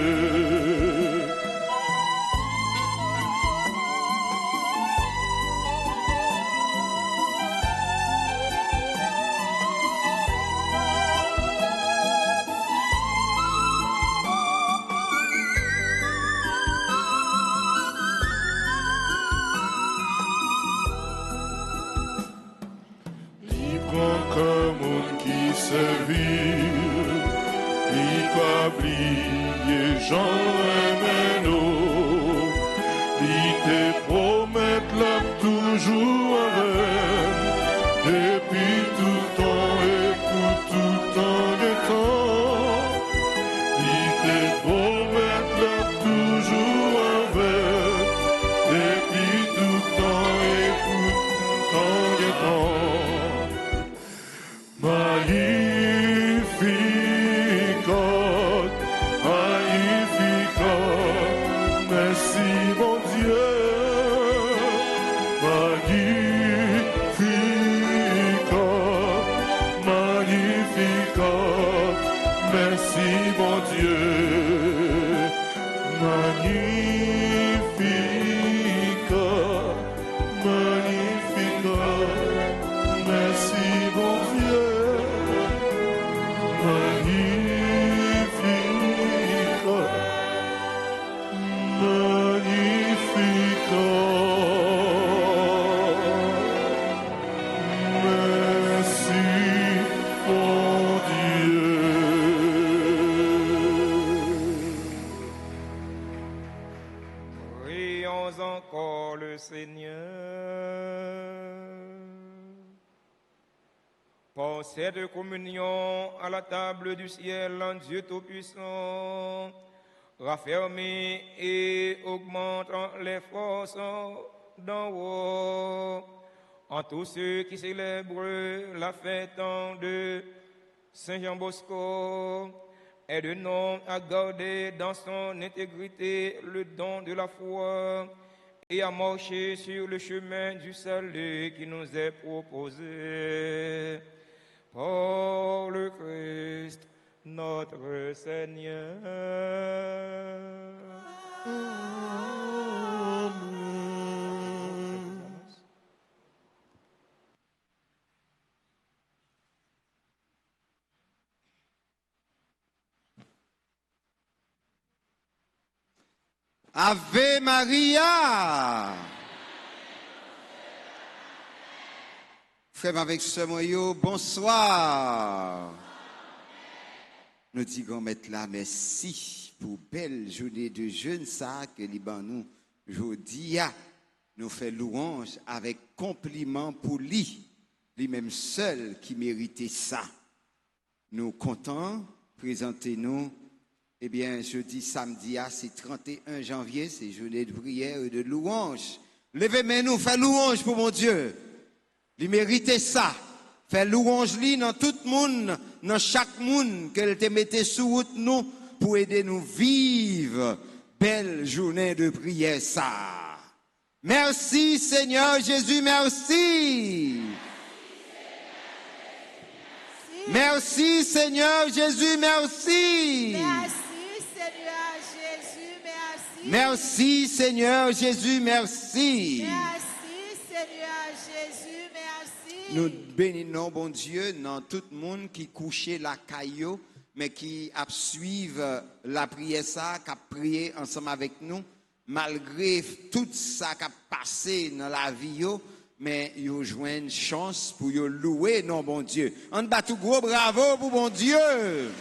Comme un qui se vit, il pas oublier Jean et Meno, il te promet là toujours avec, depuis tout temps et pour tout temps de temps, il te promet là toujours avec, depuis tout temps et pour tout temps de temps. Magnificat, magnificat, merci mon Dieu. Magnificat, magnificat, merci mon Dieu. Magnificat, magnificat, merci mon Dieu. Magnificat, magnificat, merci mon Dieu. Prions encore le Seigneur. Pour cette communion à la table du ciel en Dieu Tout-Puissant, raffermit et augmentant les forces d'en haut, en tous ceux qui célèbrent la fête de Saint Jean Bosco, Aide-nous à garder dans son intégrité le don de la foi et à marcher sur le chemin du salut qui nous est proposé. Par le Christ, notre Seigneur. Ave Maria. Frère avec ce moyen, bonsoir. Nous disons mettre là merci pour belle journée de jeûne ça que Liban nous aujourd'hui nous fait louange avec compliment pour lui même seul qui méritait ça. Nous comptons présenter nous. Eh bien, jeudi, samedi, c'est 31 janvier, c'est journée de prière et de louange. Levez-moi nous, fais louange pour mon Dieu. Il méritait ça. Fais louange lui dans tout le monde, dans chaque monde qu'elle te mette sous route nous pour aider nous vivre belle journée de prière ça. Merci Seigneur Jésus, merci. Merci Seigneur Jésus, merci. Merci Seigneur Jésus, merci. Merci Seigneur Jésus, merci. Nous bénissons bon Dieu dans tout le monde qui couchait la caillou, mais qui a suivi la prière ça, qui a prié ensemble avec nous, malgré tout ça qui a passé dans la vie, mais ils ont joué une chance pour louer non bon Dieu. On bat tout gros bravo pour bon Dieu.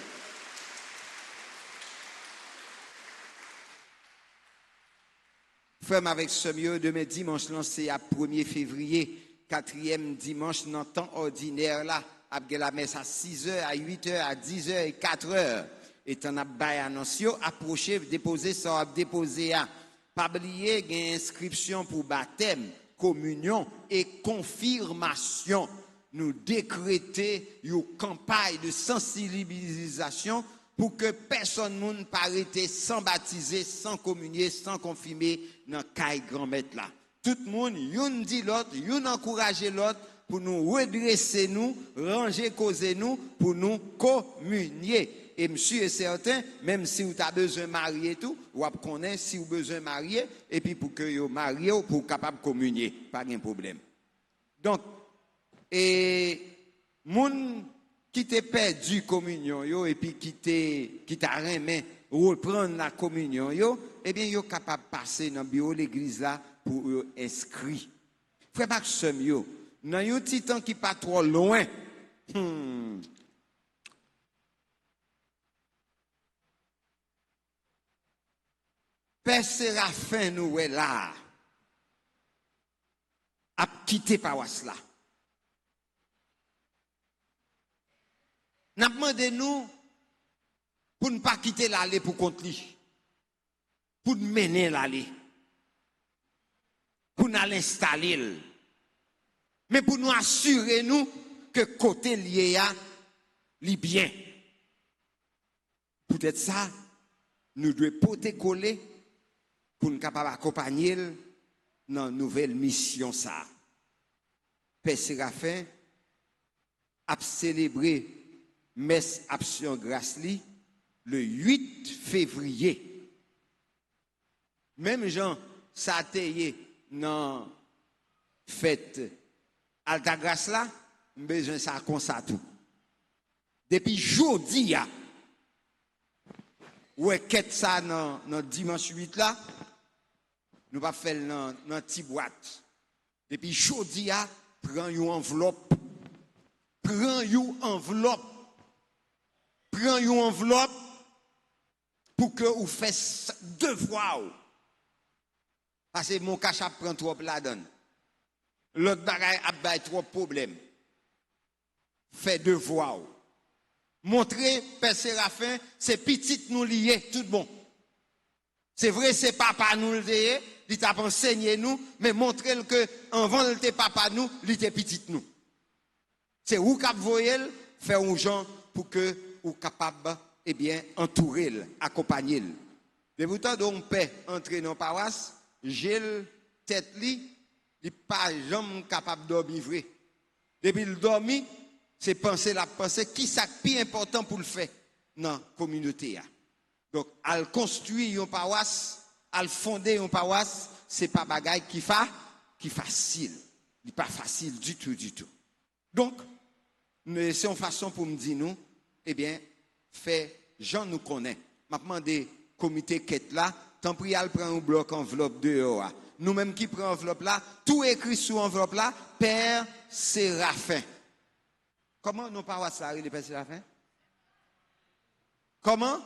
Frère, avec ce mieux, demain dimanche lancé à 1er février, 4e dimanche dans le temps ordinaire là, après la messe à 6h, à 8h, à 10h et 4h. Et on a bail annonce, approché, déposer ça, déposer à. Pas oublier, il y a inscription pour baptême, communion et confirmation. Nous décréter une campagne de sensibilisation pour que personne ne parete sans baptiser, sans communier, sans confirmer dans caille grand-maître là. Tout le monde, yon dit l'autre, yon encourage l'autre pour nous redresser nous, ranger causer nous, pour nous communier. Et monsieur est certain, même si vous avez besoin de marier tout, vous connaissez si vous avez besoin de marier, et puis pour que vous mariez, pour capable de communier, pas de problème. Donc, et moun qui t'a perdu communion yo et puis qui t'a remis reprendre la communion yo, eh bien yo capable passer dans bureau l'église là pour inscrire. Frère Maxime yo, dans un petit temps qui pas trop loin. Père Séraphin nous est là. A quitté paroisse là. N'a demandé nous pour ne pas quitter l'allée pour contre lui. Pour mener l'allée. Pour nous l'installer. Mais pour nous assurer nous que côté lié à li bien. Peut-être ça, nous devons porter coller pour nous capable accompagner dans une nouvelle mission ça. Père Séraphin a célébré messe Action Grâce li le 8 février. Même Jean ça a été dans fête Alta Grâce là, besoin ça comme ça tout. Depuis jeudi ya. Ouais quête ça dans dimanche 8 là, nous pas faire dans petite boîte. Depuis jeudi ya, prends une enveloppe. Prends une enveloppe. Prends une enveloppe pour que vous fassiez 2 fois. Parce que mon cachet prend trop la donne. L'autre bagaille a trop de problèmes. Fais 2 fois. Montrez, Père Séraphin, c'est petit nous lié, tout bon. C'est vrai, c'est papa nous lié, il t'a enseigné nous, mais montrez que avant de te papa nous, il était petit nous. C'est où cap voyel, faire aux gens pour que vous capable eh bien, entourer, accompagner. De pourtant, donc, paix entrer dans la paroisse, j'ai tête li, il n'est pas jamais capable de dormir vrai. Depuis le dormir, c'est penser la pensée qui est le plus important pour le faire dans la communauté. Donc, à construire une paroisse, à fonder une paroisse, ce n'est pas un bagage qui facile. Il n'est pas facile du tout, du tout. Donc, c'est une façon pour me dire nous, eh bien, fait, Jean nous connaît. Maintenant, des comités quête là, tant pis, elle prend un bloc enveloppe dehors. Nous-mêmes qui prenons enveloppe là, tout écrit sous enveloppe là, Père Séraphin. Comment nos paroisses là, les Père Séraphin? Comment?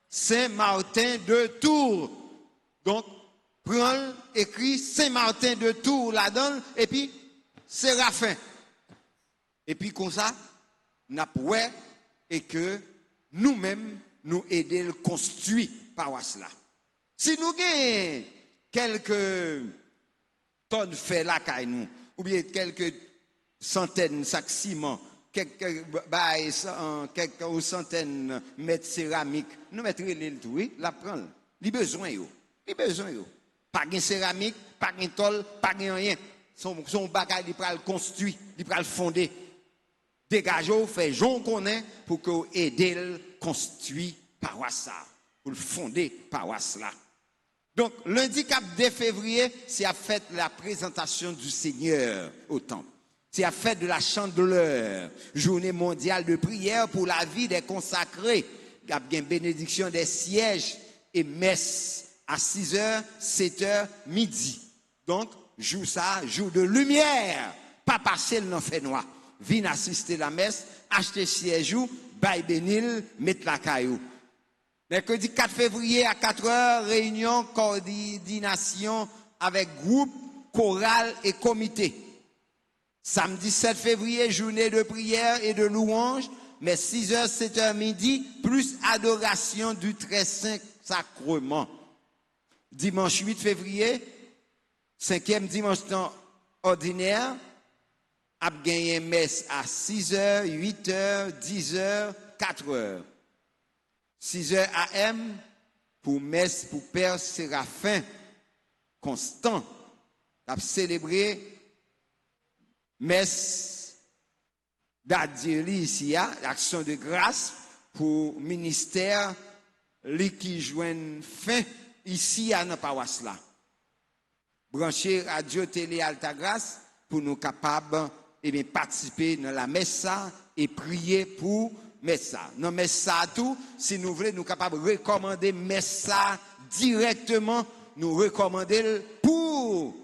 Saint-Martin de Tours. Donc, prends écrit Saint-Martin de Tours là-dedans, et puis Séraphin. Et puis comme ça, nous avons et que nous-mêmes, nous aider à construire paroisse là. Si nous avons quelques tonnes de fer là, ou bien quelques centaines de sacs de ciment, quelques centaines de mètres céramiques, nous mettrons le tout, oui, la prendre. Il besoin yo. Pas de céramique, pas de tôle, pas de rien. Son bagage, il peut le construire, il peut le fonder. Dégagez, fait j'en connais pour que vous aider à construire paroisse là, pour le fonder paroisse là. Donc, lundi 2 février, c'est à fête la présentation du Seigneur au temple. C'est à fête de la chandeleur, journée mondiale de prière pour la vie des consacrés. Il y a bien bénédiction des sièges et messe à 6h, 7h, midi. Donc, jour ça, jour de lumière, pas passer le fait noir. Viens assister la messe, acheter siège, bail bénil, mettre la caillou. Mercredi 4 février à 4h, réunion, coordination avec groupe, chorale et comité. Samedi 7 février, journée de prière et de louange, mais 6h, 7h midi, plus adoration du très saint sacrement. Dimanche 8 février, 5e dimanche temps ordinaire, a gagné messe à 6h, 8h, 10h, 4h. 6h AM pour messe pour Père Séraphin Constant. A célébré messe d'Adjeli ici, l'action de grâce pour ministère qui joignent fin ici à notre paroisse là. Brancher radio télé Alta Grâce pour nous capables de participer dans la messe et prier pour messe. Dans messe tout, si nous voulons, nous capables de recommander messe directement, nous recommander pour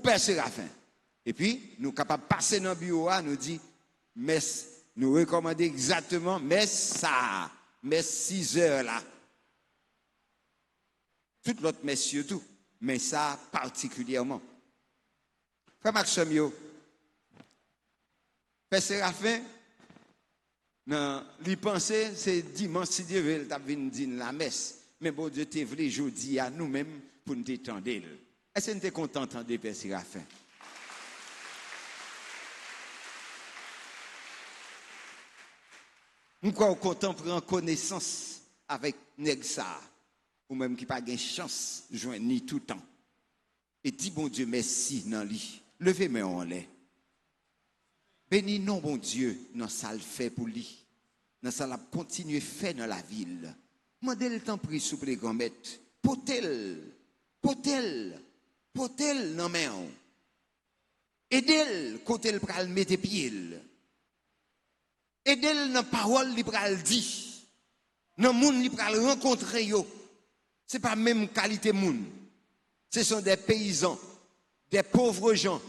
Père Séraphin. Et puis, nous capables de passer dans le bureau, nous dit messe, nous recommander exactement messe 6h là. Tout l'autre messieurs tout, mais ça particulièrement. Frère Maxime, Père Séraphin, lui penser, c'est dimanche, si Dieu veut, il vient dire la messe. Mais bon Dieu, tu voulu aujourd'hui à nous-mêmes pour nous détendre. Est-ce que nous sommes contents d'entendre Père Séraphin? Nous sommes contents de prendre connaissance avec Negsa, ou même qui n'a pas de chance de joindre ni tout le temps. Et dis bon Dieu merci dans lui. Levez-moi en l'air. Bénis non bon Dieu dans ça le fait pour lui. Dans ça la continuer fait dans la ville. Mandez le temps pris sous les grands maîtres. Potel non mais on. Aidez-le côté le pral mettre pied. Aidez-le dans parole li pral dit. Dans monde li pral rencontrer yo. C'est pas même qualité monde. Ce sont des paysans, des pauvres gens,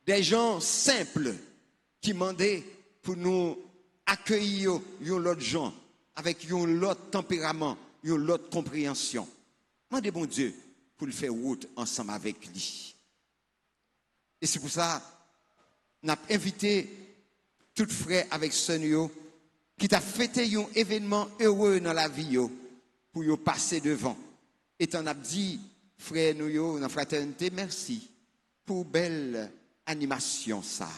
des gens simples qui demandaient pour nous accueillir l'autre gens avec l'autre tempérament, l'autre compréhension. Demandez bon Dieu pour le faire route ensemble avec lui. Et c'est pour ça qu'on a invité tout frère avec son qui t'a fêté un événement heureux dans la vie pour y passer devant. Et t'en as dit, frère nous dans la fraternité, merci pour belle animation ça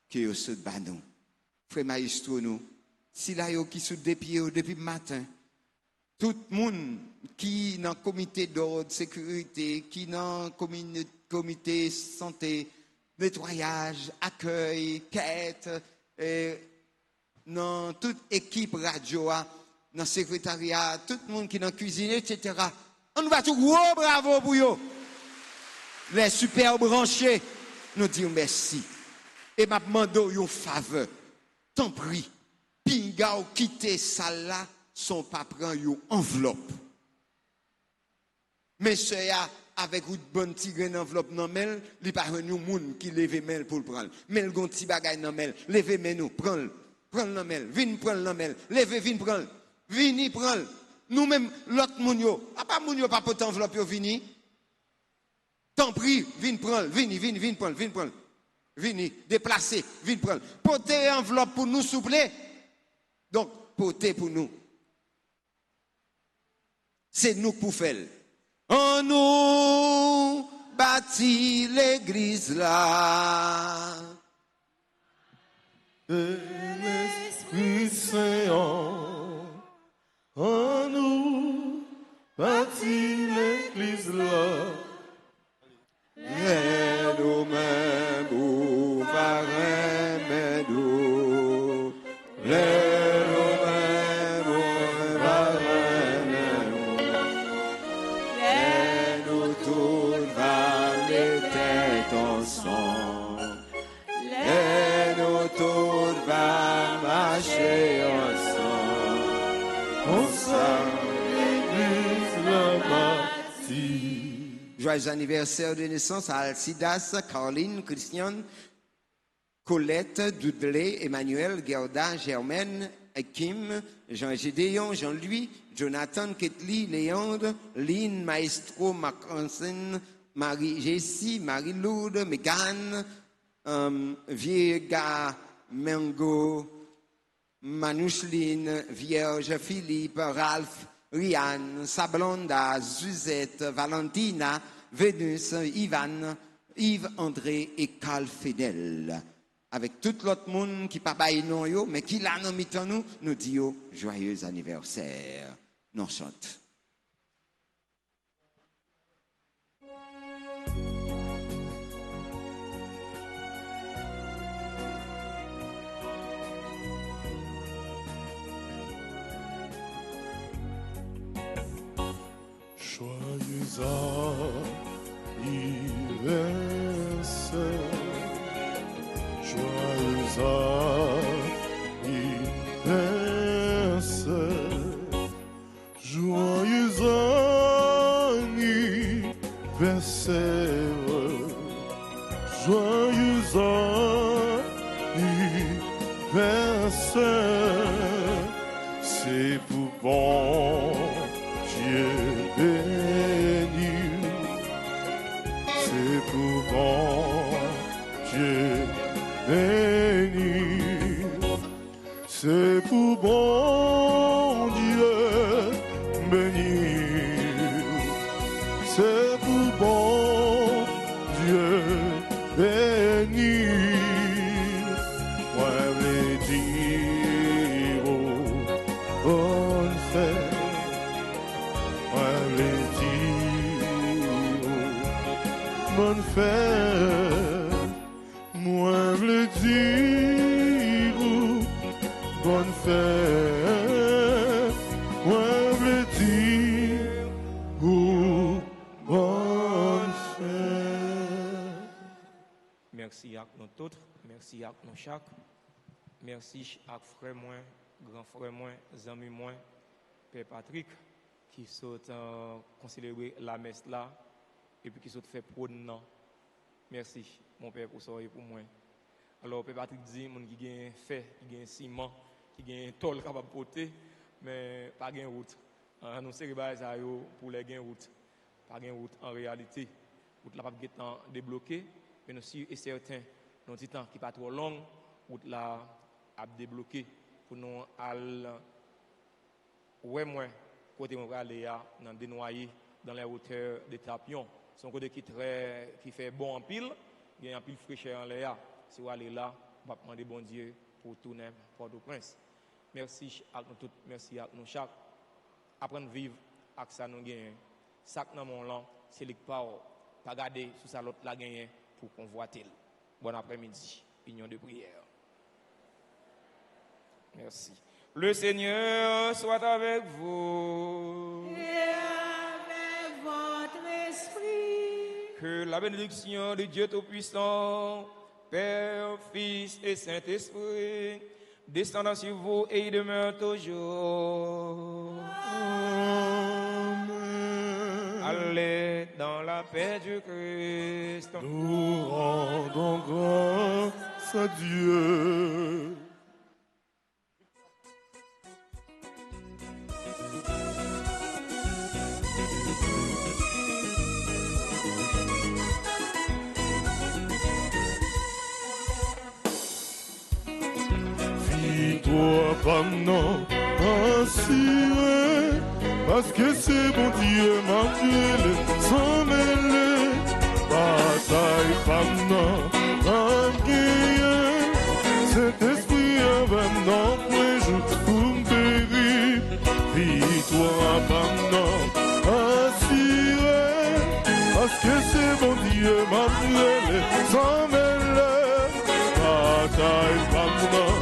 que vous se nous. Frère maestro nous, si là yo qui sous des pieds depuis le matin. Tout le monde qui dans le comité d'ordre, sécurité, qui dans le comité santé, nettoyage, accueil, quête, dans toute équipe radio, dans le secrétariat, tout le monde qui est dans la cuisine, etc. On va tout gros bravo pour eux. Les super branchés, nous disons merci. Et m'a demandé une faveur. Tant pis, pinga ou quitter ça là, son pas prend une enveloppe. Monsieur avec une bonne tigre enveloppe dans mel, il pas un monde qui lève mel pour le prendre. Mais le gon petit bagay dans mel, levez mais nous, prends dans mel, vinn prendre dans mel, levez vinn prendre. Vini prendre. Nous même l'autre moun yo, pas moun yo pas pour enveloppe yo vini. Tant pis, vinn prendre, vinn prendre. Vini, déplacer, vinn prendre. Portez enveloppe pour nous, s'il vous plaît. Donc, portez pour nous. C'est nous pour faire. On nous bâtit l'église là. L'Esprit Saint, en nous bâtit l'église là. Et nous-mêmes, nous parrains, nous. Et nous-mêmes, nous parrains, nous. Et nous tous va les têtes ensemble. Et nous tous va marcher ensemble. Ensemble, l'église là bâtie. Joyeux anniversaire de naissance à Alcidas, Caroline, Christiane, Colette, Dudley, Emmanuel, Gerda, Germaine, Kim, Jean-Gédéon, Jean-Louis, Jonathan, Ketli, Léandre, Lynn, Maestro, Marc-Hansen, Marie-Jessie, Marie-Lourdes, Megan, Viega, Mengo, Manoucheline, Vierge, Philippe, Ralph, Rianne, Sablonda, Suzette, Valentina, Vénus, Ivan, Yves-André et Carl Fidel. Avec tout l'autre monde qui pas baille non yo, mais qui l'a nommé nous, nous disons joyeux anniversaire. Nous chante. Joyeux anniversaire, joyeux anniversaire, joyeux anniversaire, joyeux anniversaire, c'est pour bon Dieu béni, c'est pour bon Dieu béni, c'est pour bon Dieu béni, c'est pour bon Dieu béni. Moi, je dire, bonne fête. Bonne fête, moi le dire, bonne fête, moi le dire, bonne fête. Merci à nous tous, merci à nous chaque. Merci à frère moi, grand frère moi, amis moi, Père Patrick, qui sont célébrer la messe là. Et puis qui sont fait prône. Merci, mon père, pour ça et pour moi. Alors, Père Patrick dit, mon qui gagne fait, qui gagne ciment, qui gagne tôle capable de porter, mais pas gagne route. Nous célébrons ça pour les gagne route. Pas gagne route en réalité. Route là pas temps débloqué, mais nous sommes certains, dans un temps qui pas trop long, route là a débloqué pour nous aller ouais moi côté on va aller dans dénoyer dans les hauteurs des Tapions. Son côté qui fait bon en pile, il y a un pile fraîcheur en l'air. Si vous allez là, on va demander bon Dieu pour tourner Port-au-Prince. Merci à nous tous, merci à nous chaque. Apprendre à vivre avec ça nous gagnons. Ça que dans mon lang, c'est le pas garder sous ça l'autre la gagner pour qu'on voit tel. Bon après-midi, union de prière. Merci. Le Seigneur soit avec vous. Et avec votre esprit. Que la bénédiction de Dieu Tout-Puissant, Père, Fils et Saint-Esprit, descendant sur vous et demeure toujours. Amen. Allez dans la paix du Christ. Nous rendons grâce à Dieu. Fie-toi pas non, assuré, parce que c'est bon Dieu malgré sans mêler. Bataille pas non, malgré cet esprit avec non, moi je pour me périr. Fie-toi pas non, assuré, parce que c'est bon Dieu malgré sans mêler. Bataille pas non.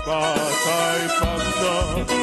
Bataille,